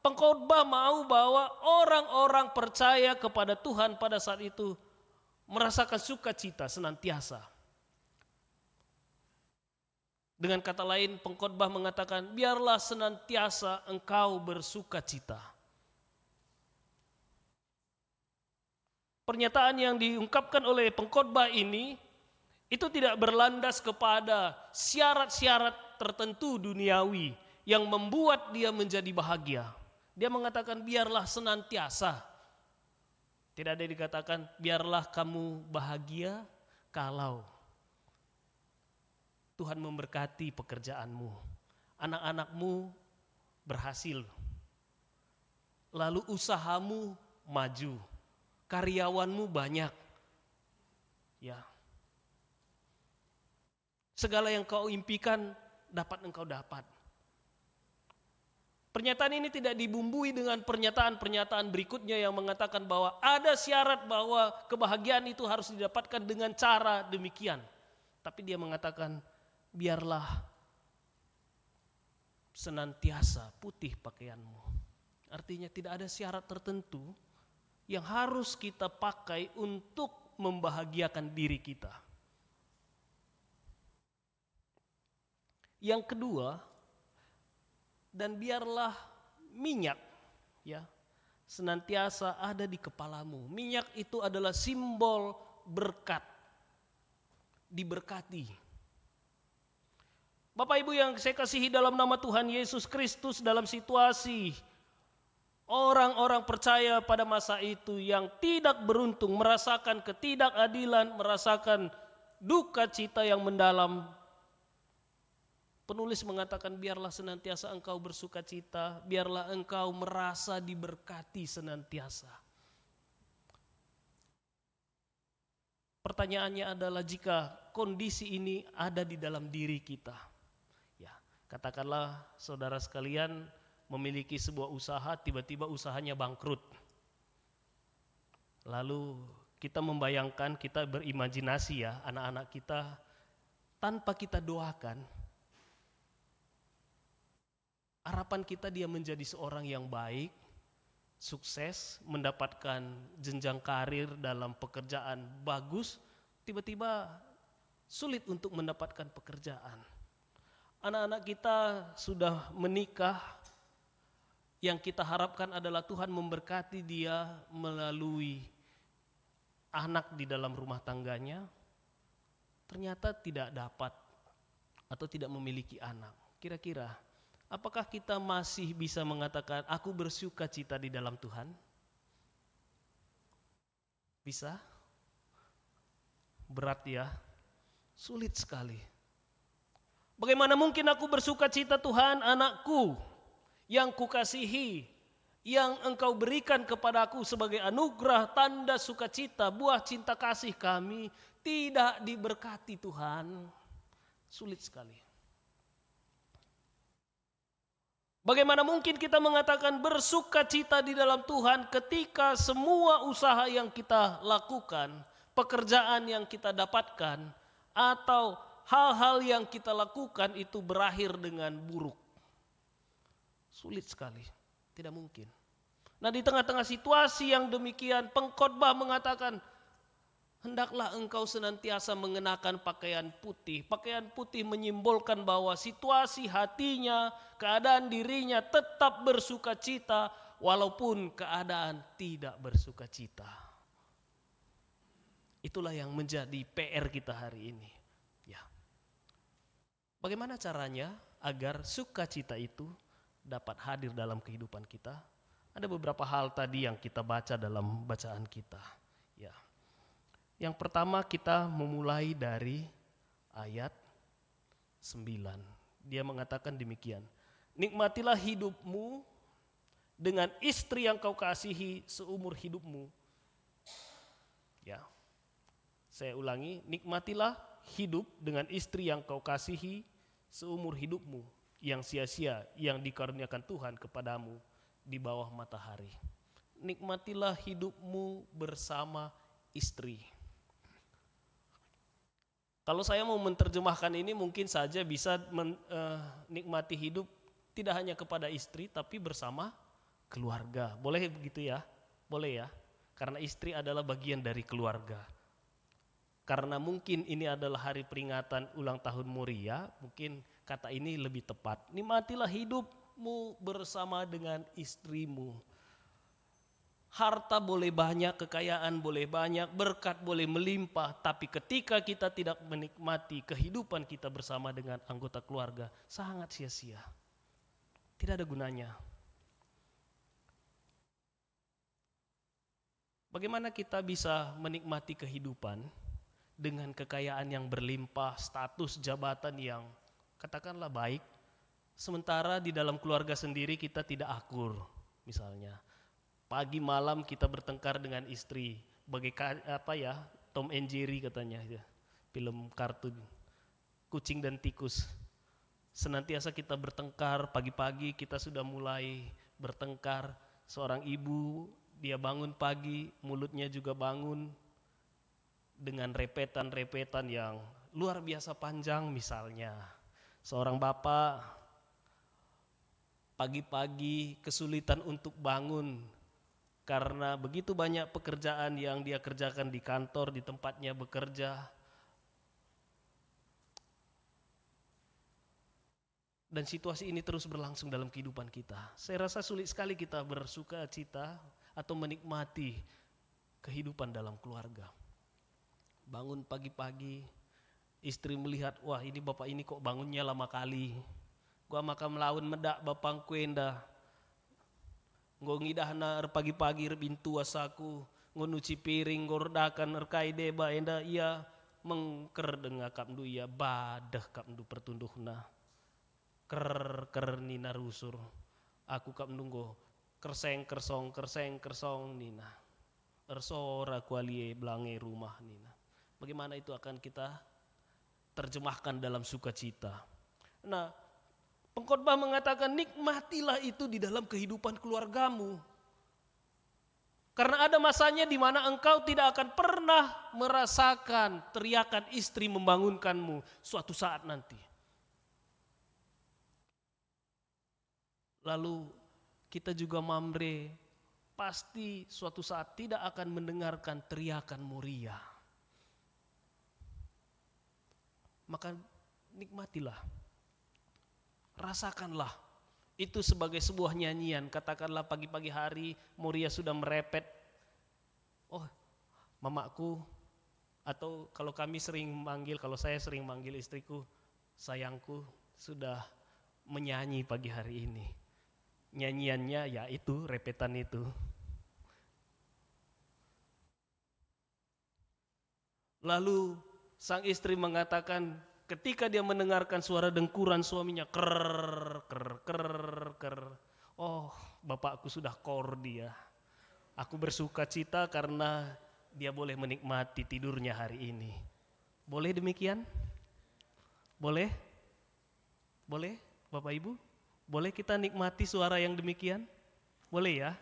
Pengkhotbah mau bahwa orang-orang percaya kepada Tuhan pada saat itu merasakan sukacita senantiasa. Dengan kata lain, Pengkhotbah mengatakan biarlah senantiasa engkau bersukacita. Pernyataan yang diungkapkan oleh Pengkhotbah ini itu tidak berlandas kepada syarat-syarat tertentu duniawi yang membuat dia menjadi bahagia. Dia mengatakan biarlah senantiasa. Tidak ada yang dikatakan biarlah kamu bahagia kalau Tuhan memberkati pekerjaanmu, anak-anakmu berhasil, lalu usahamu maju, karyawanmu banyak. Ya. Segala yang kau impikan dapat engkau dapat. Pernyataan ini tidak dibumbui dengan pernyataan-pernyataan berikutnya yang mengatakan bahwa ada syarat bahwa kebahagiaan itu harus didapatkan dengan cara demikian. Tapi dia mengatakan biarlah senantiasa putih pakaianmu. Artinya tidak ada syarat tertentu yang harus kita pakai untuk membahagiakan diri kita. Yang kedua, dan biarlah minyak, ya, senantiasa ada di kepalamu. Minyak itu adalah simbol berkat, diberkati. Bapak Ibu yang saya kasihi dalam nama Tuhan Yesus Kristus, dalam situasi orang-orang percaya pada masa itu yang tidak beruntung, merasakan ketidakadilan, merasakan duka cita yang mendalam, penulis mengatakan biarlah senantiasa engkau bersuka cita, biarlah engkau merasa diberkati senantiasa. Pertanyaannya adalah jika kondisi ini ada di dalam diri kita. Ya, katakanlah saudara sekalian memiliki sebuah usaha, tiba-tiba usahanya bangkrut. Lalu kita membayangkan, kita berimajinasi ya, anak-anak kita tanpa kita doakan, harapan kita dia menjadi seorang yang baik, sukses, mendapatkan jenjang karir dalam pekerjaan bagus, tiba-tiba sulit untuk mendapatkan pekerjaan. Anak-anak kita sudah menikah, yang kita harapkan adalah Tuhan memberkati dia melalui anak di dalam rumah tangganya, ternyata tidak dapat atau tidak memiliki anak. Kira-kira apakah kita masih bisa mengatakan aku bersuka cita di dalam Tuhan? Bisa? Berat ya, sulit sekali. Bagaimana mungkin aku bersuka cita Tuhan, anakku yang kukasihi, yang engkau berikan kepadaku sebagai anugerah, tanda sukacita, buah cinta kasih kami, tidak diberkati Tuhan. Sulit sekali. Bagaimana mungkin kita mengatakan bersukacita di dalam Tuhan ketika semua usaha yang kita lakukan, pekerjaan yang kita dapatkan, atau hal-hal yang kita lakukan itu berakhir dengan buruk. Sulit sekali, tidak mungkin. Nah, di tengah-tengah situasi yang demikian, pengkhotbah mengatakan, hendaklah engkau senantiasa mengenakan pakaian putih. Pakaian putih menyimbolkan bahwa situasi hatinya, keadaan dirinya tetap bersuka cita, walaupun keadaan tidak bersuka cita. Itulah yang menjadi PR kita hari ini. Ya. Bagaimana caranya agar sukacita itu dapat hadir dalam kehidupan kita? Ada beberapa hal tadi yang kita baca dalam bacaan kita. Ya. Yang pertama kita memulai dari ayat 9. Dia mengatakan demikian. Nikmatilah hidupmu dengan istri yang kau kasihi seumur hidupmu. Ya. Saya ulangi, nikmatilah hidup dengan istri yang kau kasihi seumur hidupmu, yang sia-sia, yang dikaruniakan Tuhan kepadamu di bawah matahari. Nikmatilah hidupmu bersama istri. Kalau saya mau menerjemahkan ini mungkin saja bisa menikmati hidup tidak hanya kepada istri tapi bersama keluarga. Boleh begitu ya? Boleh ya? Karena istri adalah bagian dari keluarga. Karena mungkin ini adalah hari peringatan ulang tahun Moria, mungkin kata ini lebih tepat. Nikmatilah hidupmu bersama dengan istrimu. Harta boleh banyak, kekayaan boleh banyak, berkat boleh melimpah, tapi ketika kita tidak menikmati kehidupan kita bersama dengan anggota keluarga, sangat sia-sia. Tidak ada gunanya. Bagaimana kita bisa menikmati kehidupan dengan kekayaan yang berlimpah, status jabatan yang katakanlah baik, sementara di dalam keluarga sendiri kita tidak akur, misalnya. Pagi malam kita bertengkar dengan istri, Tom and Jerry katanya, ya, film kartun, kucing dan tikus. Senantiasa kita bertengkar, pagi-pagi kita sudah mulai bertengkar. Seorang ibu, dia bangun pagi, mulutnya juga bangun dengan repetan-repetan yang luar biasa panjang misalnya. Seorang bapak pagi-pagi kesulitan untuk bangun karena begitu banyak pekerjaan yang dia kerjakan di kantor, di tempatnya bekerja. dan situasi ini terus berlangsung dalam kehidupan kita. Saya rasa sulit sekali kita bersuka cita atau menikmati kehidupan dalam keluarga. Bangun pagi-pagi, istri melihat, wah ini bapak ini kok bangunnya lama kali. Gua makan melawan medak bapang kuenda. Nggo ngidahna pagi-pagi bintu asaku, nggo nuci piring, nggo redakan erkai deba enda ia mengker denga kapndu ia badah kapndu pertunduhna. Ker nina rusur. Aku kapndu nggo kerseng kersong nina. Ersora kualie belange rumah nina. Bagaimana itu akan kita terjemahkan dalam sukacita. Nah, pengkhotbah mengatakan nikmatilah itu di dalam kehidupan keluargamu. Karena ada masanya di mana engkau tidak akan pernah merasakan teriakan istri membangunkanmu suatu saat nanti. Lalu kita juga mamre pasti suatu saat tidak akan mendengarkan teriakan Moria. Maka nikmatilah, rasakanlah itu sebagai sebuah nyanyian. Katakanlah pagi-pagi hari Moria sudah merepet, oh mamaku, atau kalau saya sering manggil istriku, sayangku, sudah menyanyi pagi hari ini. Nyanyiannya ya itu, repetan itu. Lalu sang istri mengatakan ketika dia mendengarkan suara dengkuran suaminya, ker. Oh, bapakku sudah kor dia. Aku bersuka cita karena dia boleh menikmati tidurnya hari ini. Boleh demikian? Boleh? Boleh, Bapak Ibu? Boleh kita nikmati suara yang demikian? Boleh ya?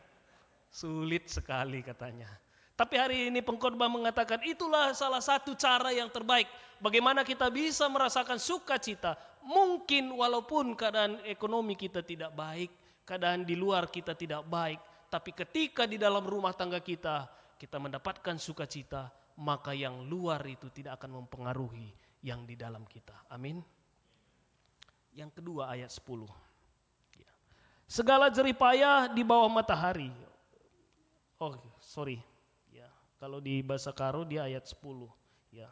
Sulit sekali katanya. Tapi hari ini pengkhotbah mengatakan itulah salah satu cara yang terbaik. Bagaimana kita bisa merasakan sukacita. Mungkin walaupun keadaan ekonomi kita tidak baik, keadaan di luar kita tidak baik. Tapi ketika di dalam rumah tangga kita mendapatkan sukacita, maka yang luar itu tidak akan mempengaruhi yang di dalam kita. Amin. Yang kedua ayat 10. Segala jeripayah di bawah matahari. Oh, sorry. Ya, kalau di bahasa Karo dia ayat 10. Ya.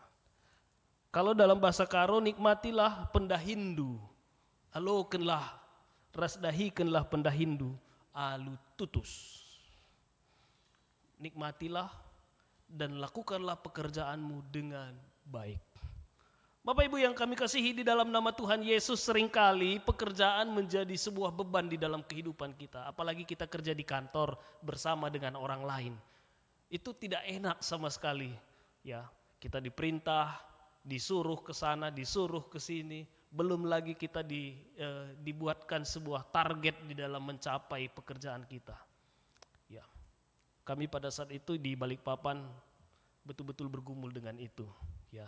Kalau dalam bahasa Karo nikmatilah pendahindu. Alokenlah, rasdahikenlah pendahindu, alu tutus. Nikmatilah dan lakukanlah pekerjaanmu dengan baik. Bapak Ibu yang kami kasihi di dalam nama Tuhan Yesus, seringkali pekerjaan menjadi sebuah beban di dalam kehidupan kita. Apalagi kita kerja di kantor bersama dengan orang lain. Itu tidak enak sama sekali. Ya, kita diperintah, disuruh ke sana, disuruh ke sini. Belum lagi kita dibuatkan sebuah target di dalam mencapai pekerjaan kita. Ya, kami pada saat itu di Balikpapan betul-betul bergumul dengan itu. Ya.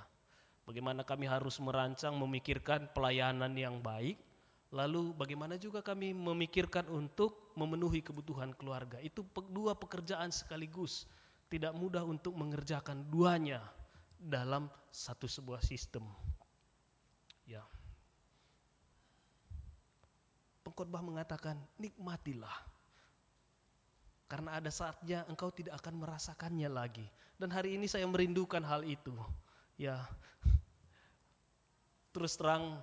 Bagaimana kami harus merancang, memikirkan pelayanan yang baik, lalu bagaimana juga kami memikirkan untuk memenuhi kebutuhan keluarga. Itu dua pekerjaan sekaligus, tidak mudah untuk mengerjakan duanya dalam sebuah sistem. Ya. Pengkhotbah mengatakan, nikmatilah. Karena ada saatnya engkau tidak akan merasakannya lagi. Dan hari ini saya merindukan hal itu. Ya, terus terang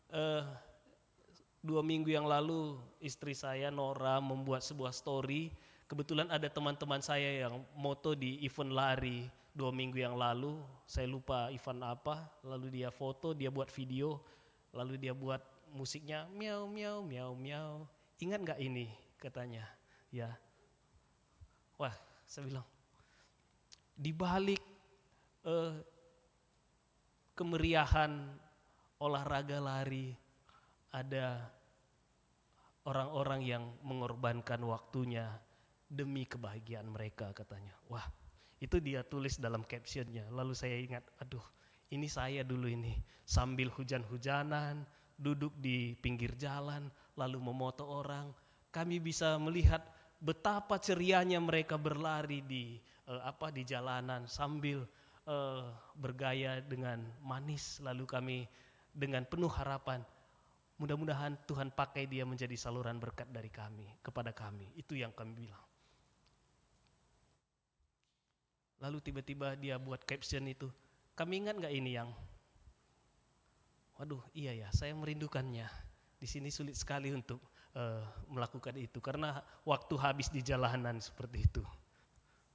2 minggu yang lalu istri saya Nora membuat sebuah story. Kebetulan ada teman-teman saya yang moto di event lari 2 minggu yang lalu. Saya lupa event apa. Lalu dia foto, dia buat video, lalu dia buat musiknya miau miau miau miau. Ingat nggak ini katanya? Ya, wah saya bilang di balik kemeriahan olahraga lari ada orang-orang yang mengorbankan waktunya demi kebahagiaan mereka katanya. Wah, itu dia tulis dalam captionnya. Lalu saya ingat, aduh ini saya dulu ini sambil hujan-hujanan duduk di pinggir jalan lalu memoto orang. Kami bisa melihat betapa cerianya mereka berlari di jalanan sambil bergaya dengan manis. Lalu kami dengan penuh harapan, Mudah-mudahan Tuhan pakai dia menjadi saluran berkat dari kami, kepada kami. Itu yang kami bilang. Lalu tiba-tiba dia buat caption itu, kami ingat gak ini yang, waduh iya ya, saya merindukannya. Di sini sulit sekali untuk melakukan itu, karena waktu habis di jalanan seperti itu.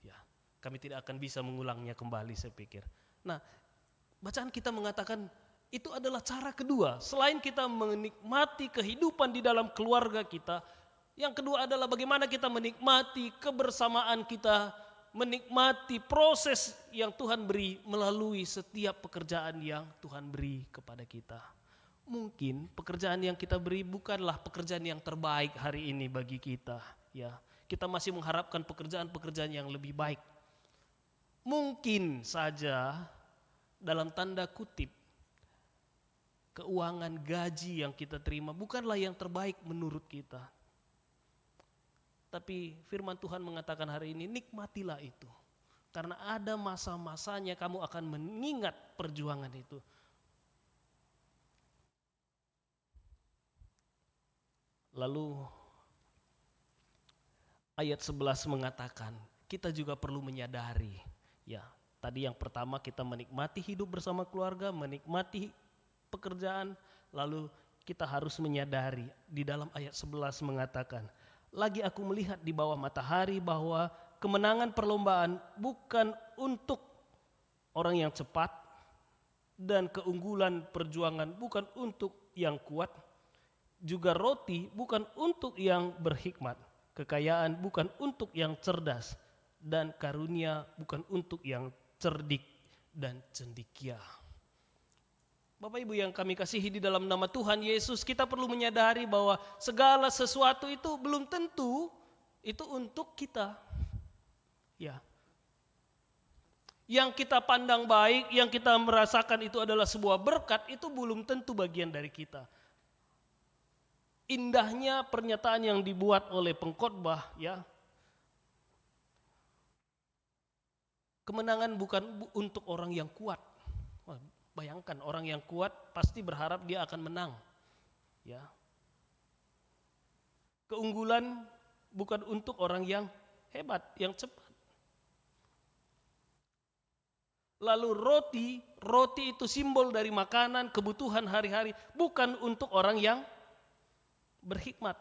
Ya, kami tidak akan bisa mengulangnya kembali saya pikir. Nah, bacaan kita mengatakan, itu adalah cara kedua. Selain kita menikmati kehidupan di dalam keluarga kita, yang kedua adalah bagaimana kita menikmati kebersamaan kita, menikmati proses yang Tuhan beri melalui setiap pekerjaan yang Tuhan beri kepada kita. Mungkin pekerjaan yang kita beri bukanlah pekerjaan yang terbaik hari ini bagi kita. Ya, kita masih mengharapkan pekerjaan-pekerjaan yang lebih baik. Mungkin saja dalam tanda kutip, keuangan gaji yang kita terima bukanlah yang terbaik menurut kita. Tapi firman Tuhan mengatakan hari ini, nikmatilah itu. Karena ada masa-masanya kamu akan mengingat perjuangan itu. Lalu ayat 11 mengatakan, kita juga perlu menyadari. Ya, tadi yang pertama kita menikmati hidup bersama keluarga, menikmati pekerjaan, lalu kita harus menyadari di dalam ayat 11 mengatakan, lagi aku melihat di bawah matahari bahwa kemenangan perlombaan bukan untuk orang yang cepat dan keunggulan perjuangan bukan untuk yang kuat, juga roti bukan untuk yang berhikmat, kekayaan bukan untuk yang cerdas, dan karunia bukan untuk yang cerdik dan cendekia. Bapak Ibu yang kami kasihi di dalam nama Tuhan Yesus, kita perlu menyadari bahwa segala sesuatu itu belum tentu itu untuk kita. Ya. Yang kita pandang baik, yang kita merasakan itu adalah sebuah berkat, itu belum tentu bagian dari kita. Indahnya pernyataan yang dibuat oleh pengkhotbah, ya. Kemenangan bukan untuk orang yang kuat. Wah, bayangkan orang yang kuat pasti berharap dia akan menang. Ya. Keunggulan bukan untuk orang yang hebat, yang cepat. Lalu roti itu simbol dari makanan, kebutuhan hari-hari, bukan untuk orang yang berhikmat.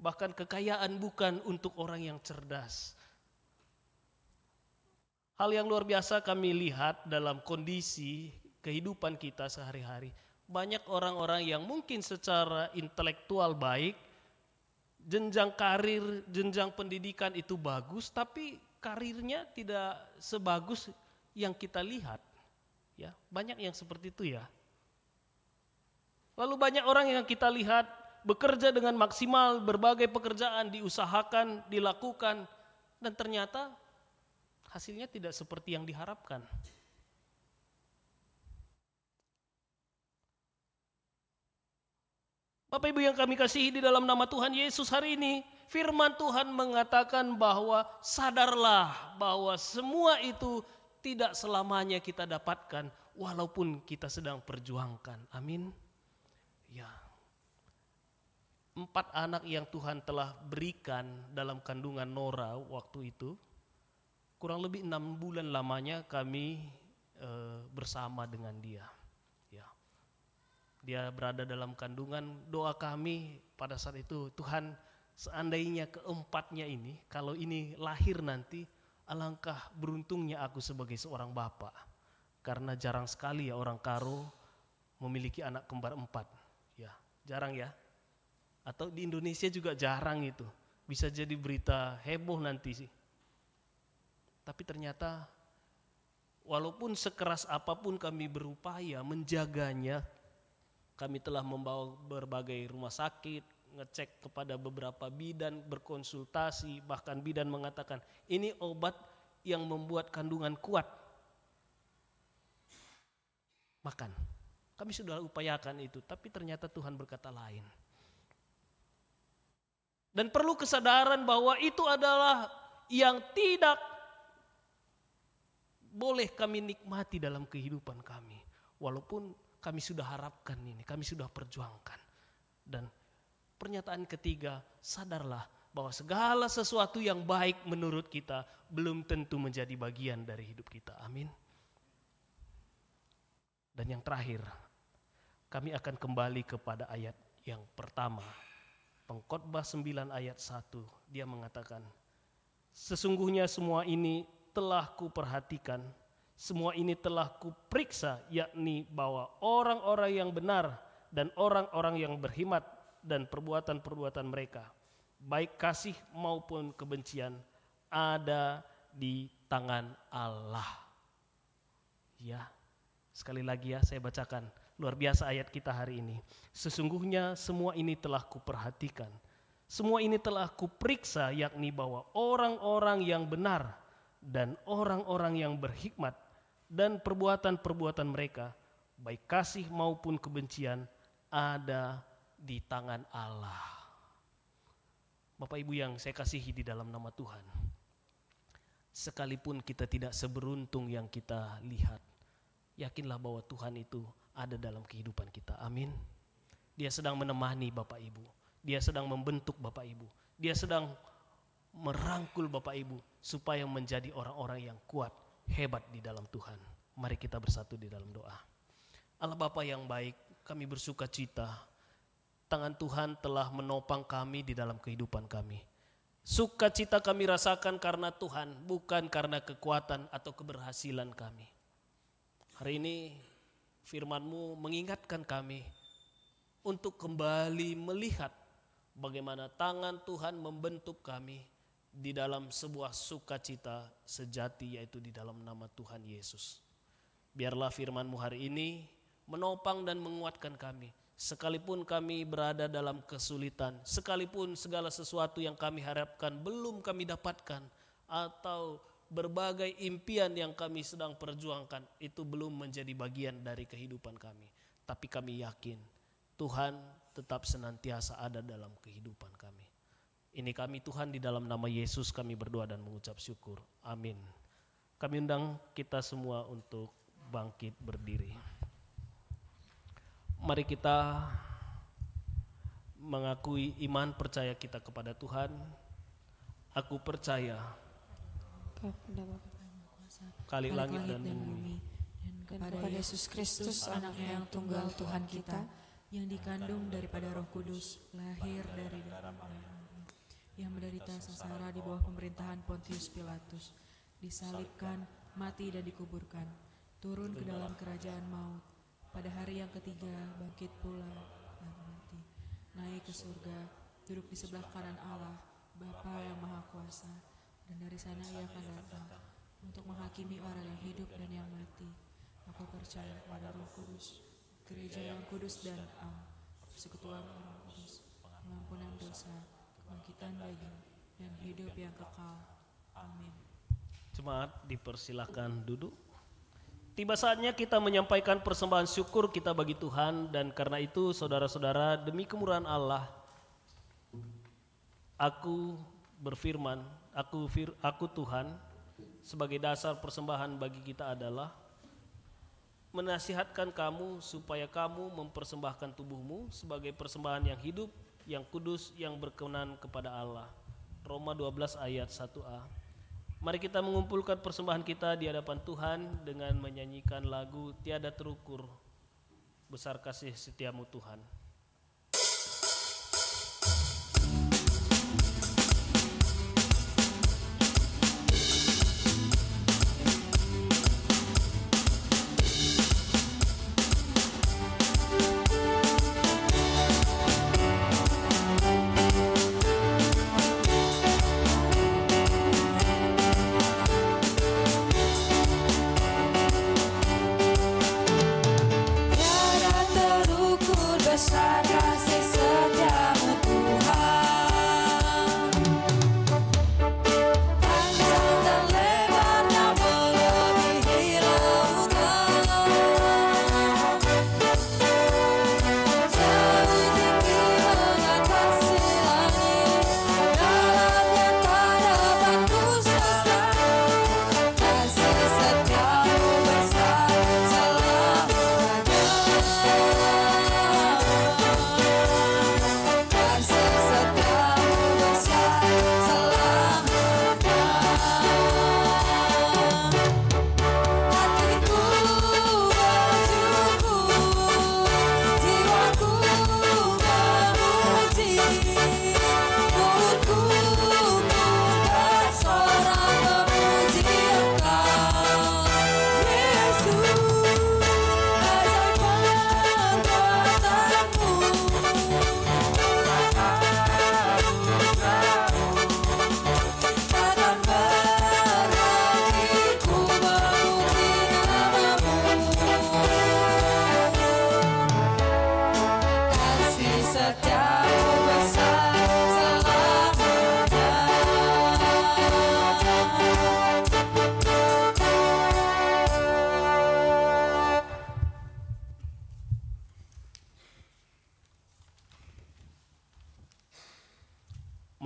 Bahkan kekayaan bukan untuk orang yang cerdas. Hal yang luar biasa kami lihat dalam kondisi kehidupan kita sehari-hari. Banyak orang-orang yang mungkin secara intelektual baik, jenjang karir, jenjang pendidikan itu bagus, tapi karirnya tidak sebagus yang kita lihat. Ya, banyak yang seperti itu ya. Lalu banyak orang yang kita lihat bekerja dengan maksimal, berbagai pekerjaan diusahakan, dilakukan, dan ternyata hasilnya tidak seperti yang diharapkan. Bapak Ibu yang kami kasihi di dalam nama Tuhan Yesus, hari ini firman Tuhan mengatakan bahwa sadarlah bahwa semua itu tidak selamanya kita dapatkan walaupun kita sedang perjuangkan. Amin. Ya. 4 anak yang Tuhan telah berikan dalam kandungan Nora waktu itu, kurang lebih 6 bulan lamanya kami bersama dengan dia. Ya. Dia berada dalam kandungan, doa kami pada saat itu, Tuhan seandainya keempatnya ini, kalau ini lahir nanti, alangkah beruntungnya aku sebagai seorang bapak. Karena jarang sekali ya orang Karo memiliki anak kembar 4. Ya, jarang ya. Atau di Indonesia juga jarang itu. Bisa jadi berita heboh nanti sih. Tapi ternyata walaupun sekeras apapun kami berupaya menjaganya, kami telah membawa berbagai rumah sakit, ngecek kepada beberapa bidan, berkonsultasi, bahkan bidan mengatakan ini obat yang membuat kandungan kuat. Makan. Kami sudah upayakan itu, tapi ternyata Tuhan berkata lain. Dan perlu kesadaran bahwa itu adalah yang tidak boleh kami nikmati dalam kehidupan kami. Walaupun kami sudah harapkan ini, kami sudah perjuangkan. Dan pernyataan ketiga, sadarlah bahwa segala sesuatu yang baik menurut kita belum tentu menjadi bagian dari hidup kita. Amin. Dan yang terakhir, kami akan kembali kepada ayat yang pertama. Pengkhotbah 9 ayat 1, dia mengatakan, sesungguhnya semua ini telah kuperhatikan, semua ini telah kuperiksa, yakni bahwa orang-orang yang benar dan orang-orang yang berhikmat dan perbuatan-perbuatan mereka, baik kasih maupun kebencian, ada di tangan Allah. Ya, sekali lagi ya saya bacakan. Luar biasa ayat kita hari ini. Sesungguhnya semua ini telah kuperhatikan, semua ini telah kuperiksa, yakni bahwa orang-orang yang benar dan orang-orang yang berhikmat dan perbuatan-perbuatan mereka, baik kasih maupun kebencian, ada di tangan Allah. Bapak Ibu yang saya kasihi di dalam nama Tuhan, sekalipun kita tidak seberuntung yang kita lihat, yakinlah bahwa Tuhan itu ada dalam kehidupan kita. Amin. Dia sedang menemani Bapak Ibu, Dia sedang membentuk Bapak Ibu, Dia sedang merangkul Bapak Ibu supaya menjadi orang-orang yang kuat, hebat di dalam Tuhan. Mari kita bersatu di dalam doa. Allah Bapa yang baik, kami bersuka cita, tangan Tuhan telah menopang kami di dalam kehidupan kami. Sukacita kami rasakan karena Tuhan, bukan karena kekuatan atau keberhasilan kami. Hari ini firman-Mu mengingatkan kami untuk kembali melihat bagaimana tangan Tuhan membentuk kami di dalam sebuah sukacita sejati, yaitu di dalam nama Tuhan Yesus. Biarlah firman-Mu hari ini menopang dan menguatkan kami, sekalipun kami berada dalam kesulitan, sekalipun segala sesuatu yang kami harapkan belum kami dapatkan, atau berbagai impian yang kami sedang perjuangkan itu belum menjadi bagian dari kehidupan kami. Tapi kami yakin Tuhan tetap senantiasa ada dalam kehidupan kami. Ini kami Tuhan, di dalam nama Yesus kami berdoa dan mengucap syukur. Amin. Kami undang kita semua untuk bangkit berdiri. Mari kita mengakui iman percaya kita kepada Tuhan. Aku percaya kali langit dan bumi, dan kepada Yesus Kristus, anaknya yang tunggal Tuhan kita, yang dikandung daripada Roh Kudus, lahir dari darah yang menderita sengsara di bawah pemerintahan Pontius Pilatus, disalibkan, mati dan dikuburkan, turun ke dalam kerajaan maut, pada hari yang ketiga bangkit pula dan mati, naik ke surga, duduk di sebelah kanan Allah, Bapa yang Maha Kuasa, dan dari sana Ia akan datang untuk menghakimi orang yang hidup dan yang mati. Aku percaya pada Roh Kudus, gereja yang kudus dan am, persekutuan orang kudus, pengampunan dosa, kebangkitan bagi dan hidup yang kekal. Amin. Jemaat dipersilakan duduk. Tiba saatnya kita menyampaikan persembahan syukur kita bagi Tuhan, dan karena itu saudara-saudara, demi kemurahan Allah, aku berfirman, aku Tuhan, sebagai dasar persembahan bagi kita adalah menasihatkan kamu supaya kamu mempersembahkan tubuhmu sebagai persembahan yang hidup, yang kudus, yang berkenan kepada Allah. Roma 12 ayat 1a. Mari kita mengumpulkan persembahan kita di hadapan Tuhan dengan menyanyikan lagu Tiada Terukur, Besar Kasih Setiamu Tuhan. Tiada terukur besar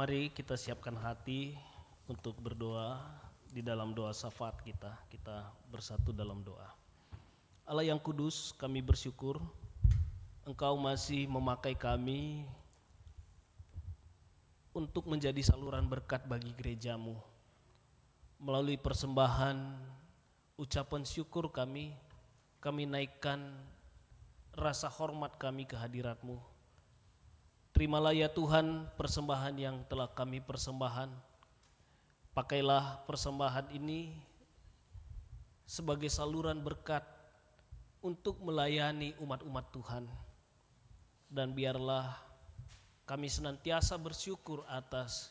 Mari kita siapkan hati untuk berdoa di dalam doa syafaat kita. Kita bersatu dalam doa. Allah yang kudus, kami bersyukur Engkau masih memakai kami untuk menjadi saluran berkat bagi gerejamu. Melalui persembahan, ucapan syukur kami naikkan rasa hormat kami ke hadirat-Mu. Terimalah ya Tuhan persembahan yang telah kami persembahkan. Pakailah persembahan ini sebagai saluran berkat untuk melayani umat-umat Tuhan. Dan biarlah kami senantiasa bersyukur atas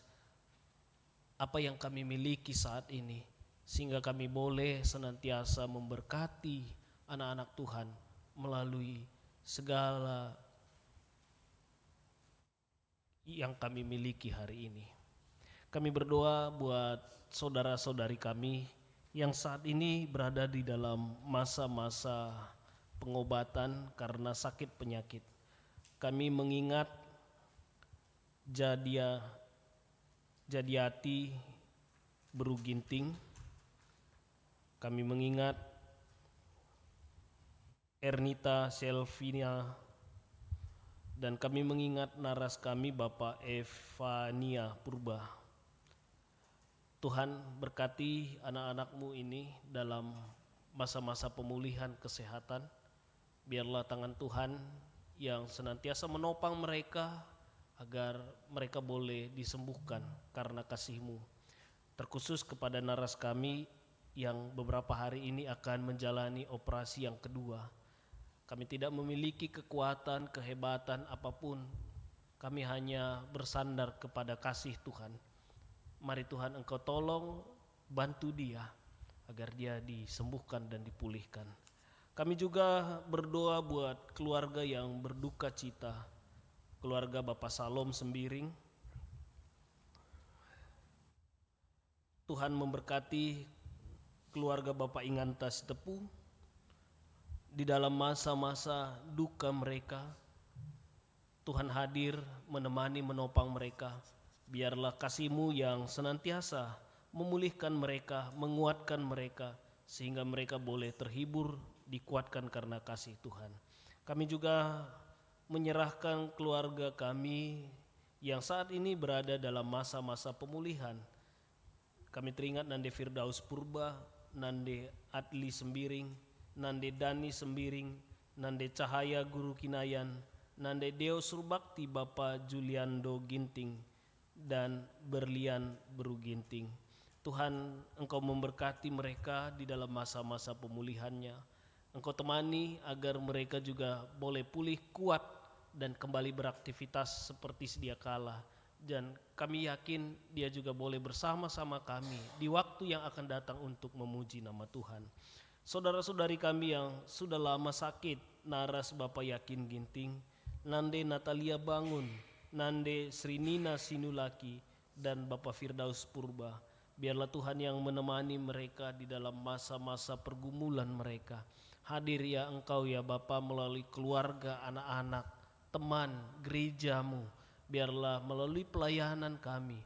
apa yang kami miliki saat ini, sehingga kami boleh senantiasa memberkati anak-anak Tuhan melalui segala yang kami miliki hari ini. Kami berdoa buat saudara-saudari kami yang saat ini berada di dalam masa-masa pengobatan karena sakit penyakit. Kami mengingat Jadiati Beruginting. Kami mengingat Ernita Selvina, dan kami mengingat naras kami Bapak Evania Purba. Tuhan berkati anak-anak-Mu ini dalam masa-masa pemulihan kesehatan. Biarlah tangan Tuhan yang senantiasa menopang mereka agar mereka boleh disembuhkan karena kasih-Mu. Terkhusus kepada naras kami yang beberapa hari ini akan menjalani operasi yang kedua. Kami tidak memiliki kekuatan, kehebatan apapun. Kami hanya bersandar kepada kasih Tuhan. Mari Tuhan Engkau tolong bantu dia agar dia disembuhkan dan dipulihkan. Kami juga berdoa buat keluarga yang berduka cita, keluarga Bapak Salom Sembiring. Tuhan memberkati keluarga Bapak Inganta Sitepu di dalam masa-masa duka mereka. Tuhan hadir menemani, menopang mereka. Biarlah kasih-Mu yang senantiasa memulihkan mereka, menguatkan mereka, sehingga mereka boleh terhibur, dikuatkan karena kasih Tuhan. Kami juga menyerahkan keluarga kami yang saat ini berada dalam masa-masa pemulihan. Kami teringat Nande Firdaus Purba, Nande Adli Sembiring, Nande Dani Sembiring, Nande Cahaya Guru Kinayan, Nande Deo Surbakti Bapak Juliando Ginting, dan Berlian Beru Ginting. Tuhan Engkau memberkati mereka di dalam masa-masa pemulihannya. Engkau temani agar mereka juga boleh pulih kuat dan kembali beraktivitas seperti sedia kala. Dan kami yakin dia juga boleh bersama-sama kami di waktu yang akan datang untuk memuji nama Tuhan. Saudara-saudari kami yang sudah lama sakit, naras Bapak Yakin Ginting, Nande Natalia Bangun, Nande Srinina Sinulaki, dan Bapak Firdaus Purba. Biarlah Tuhan yang menemani mereka di dalam masa-masa pergumulan mereka. Hadir ya Engkau ya Bapa melalui keluarga, anak-anak, teman, gereja-Mu. Biarlah melalui pelayanan kami,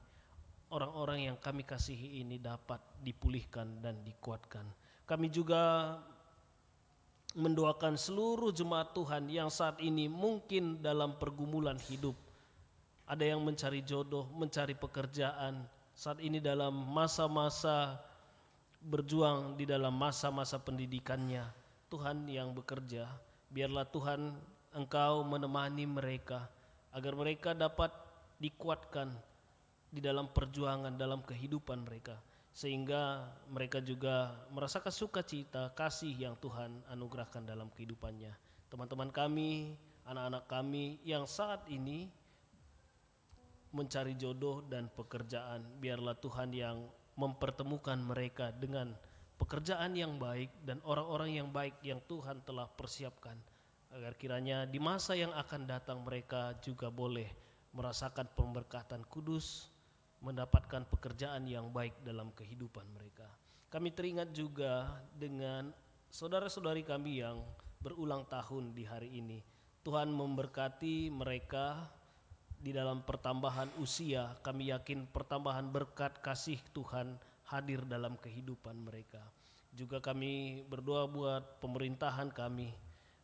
orang-orang yang kami kasihi ini dapat dipulihkan dan dikuatkan. Kami juga mendoakan seluruh jemaat Tuhan yang saat ini mungkin dalam pergumulan hidup. Ada yang mencari jodoh, mencari pekerjaan, saat ini dalam masa-masa berjuang di dalam masa-masa pendidikannya. Tuhan yang bekerja, biarlah Tuhan Engkau menemani mereka agar mereka dapat dikuatkan di dalam perjuangan, dalam kehidupan mereka, sehingga mereka juga merasakan sukacita kasih yang Tuhan anugerahkan dalam kehidupannya. Teman-teman kami, anak-anak kami yang saat ini mencari jodoh dan pekerjaan, biarlah Tuhan yang mempertemukan mereka dengan pekerjaan yang baik dan orang-orang yang baik yang Tuhan telah persiapkan, agar kiranya di masa yang akan datang mereka juga boleh merasakan pemberkatan kudus, mendapatkan pekerjaan yang baik dalam kehidupan mereka. Kami teringat juga dengan saudara-saudari kami yang berulang tahun di hari ini. Tuhan memberkati mereka di dalam pertambahan usia, kami yakin pertambahan berkat kasih Tuhan hadir dalam kehidupan mereka. Juga kami berdoa buat pemerintahan kami,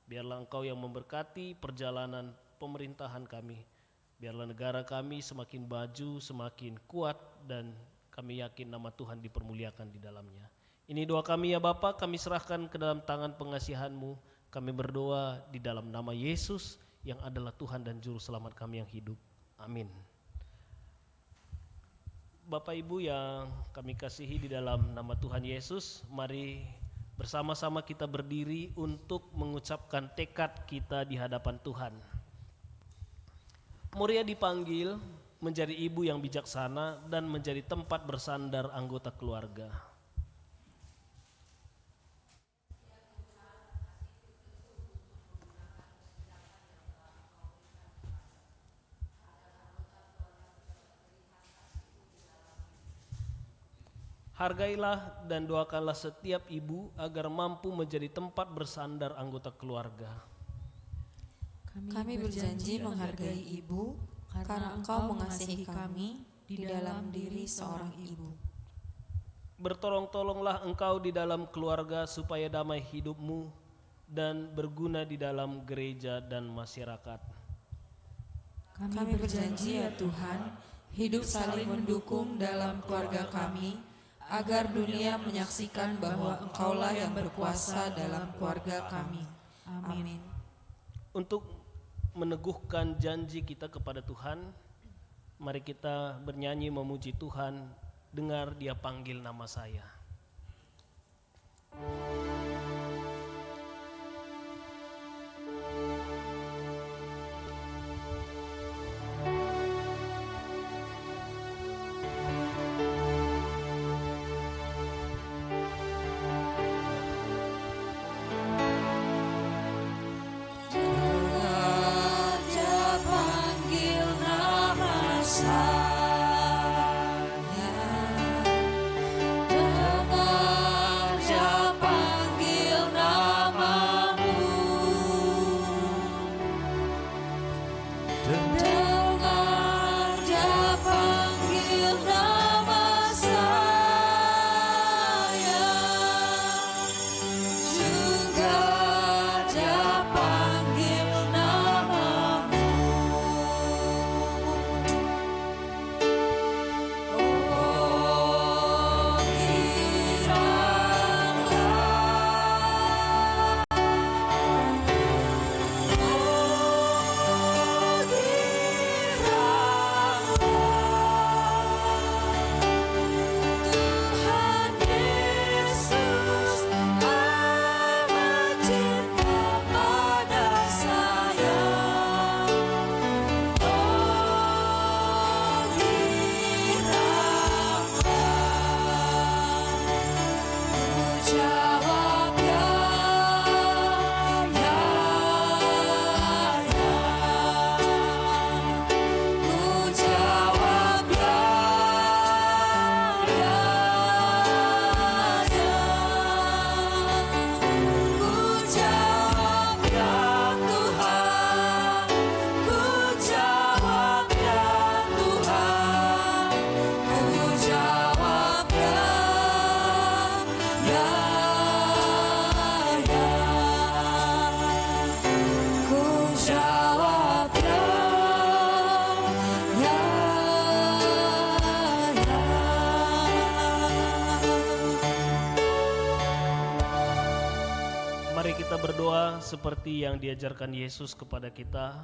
biarlah Engkau yang memberkati perjalanan pemerintahan kami. Biarlah negara kami semakin maju, semakin kuat, dan kami yakin nama Tuhan dipermuliakan di dalamnya. Ini doa kami ya Bapa, kami serahkan ke dalam tangan pengasihan-Mu. Kami berdoa di dalam nama Yesus yang adalah Tuhan dan Juru Selamat kami yang hidup. Amin. Bapak Ibu yang kami kasihi di dalam nama Tuhan Yesus, mari bersama-sama kita berdiri untuk mengucapkan tekad kita di hadapan Tuhan. Moria dipanggil menjadi ibu yang bijaksana dan menjadi tempat bersandar anggota keluarga. Hargailah dan doakanlah setiap ibu agar mampu menjadi tempat bersandar anggota keluarga. Kami berjanji menghargai ibu karena Engkau mengasihi kami di dalam diri seorang ibu. Bertolong-tolonglah Engkau di dalam keluarga supaya damai hidupmu dan berguna di dalam gereja dan masyarakat. Kami berjanji ya Tuhan, hidup saling mendukung dalam keluarga kami, agar dunia menyaksikan bahwa Engkaulah yang berkuasa dalam keluarga kami. Amin. Untuk meneguhkan janji kita kepada Tuhan, mari kita bernyanyi memuji Tuhan. Dengar Dia panggil nama saya. Kita berdoa seperti yang diajarkan Yesus kepada kita.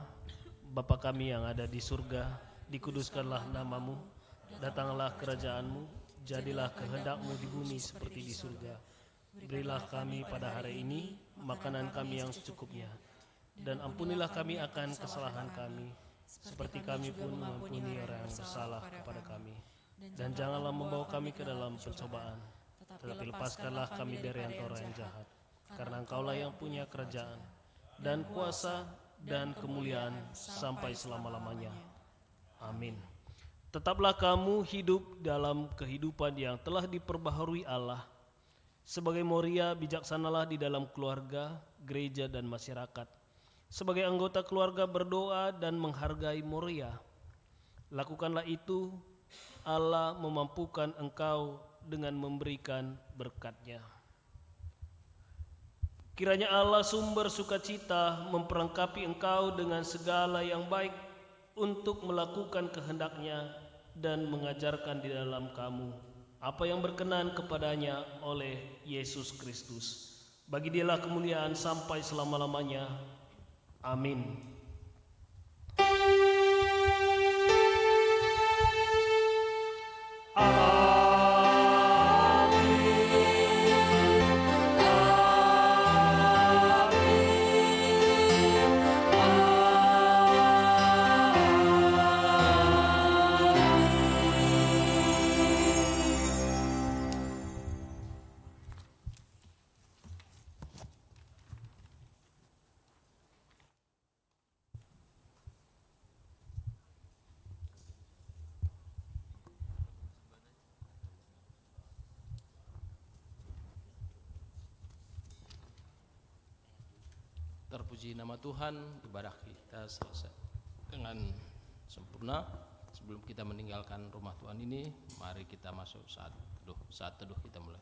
Bapa kami yang ada di surga, dikuduskanlah namamu, datanglah kerajaanmu, jadilah kehendak-Mu di bumi seperti di surga. Berilah kami pada hari ini makanan kami yang secukupnya, dan ampunilah kami akan kesalahan kami, seperti kami pun mengampuni orang yang bersalah kepada kami. Dan janganlah membawa kami ke dalam pencobaan, tetapi lepaskanlah kami dari antara yang jahat. Karena Engkaulah yang punya kerajaan dan kuasa dan kemuliaan sampai selama-lamanya. Amin. Tetaplah kamu hidup dalam kehidupan yang telah diperbaharui Allah. Sebagai Moria, bijaksanalah di dalam keluarga, gereja, dan masyarakat. Sebagai anggota keluarga, berdoa dan menghargai Moria. Lakukanlah itu, Allah memampukan engkau dengan memberikan berkat-Nya. Kiranya Allah sumber sukacita memperlengkapi engkau dengan segala yang baik untuk melakukan kehendak-Nya dan mengajarkan di dalam kamu apa yang berkenan kepadanya oleh Yesus Kristus. Bagi Dialah kemuliaan sampai selama-lamanya. Amin. Terpuji nama Tuhan, ibadah kita selesai dengan sempurna. Sebelum kita meninggalkan rumah Tuhan ini, mari kita masuk saat teduh. Saat teduh kita mulai.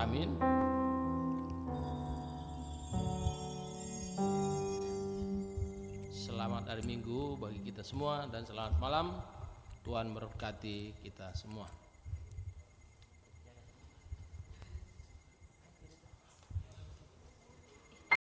Amin. Selamat hari Minggu bagi kita semua dan selamat malam. Tuhan memberkati kita semua.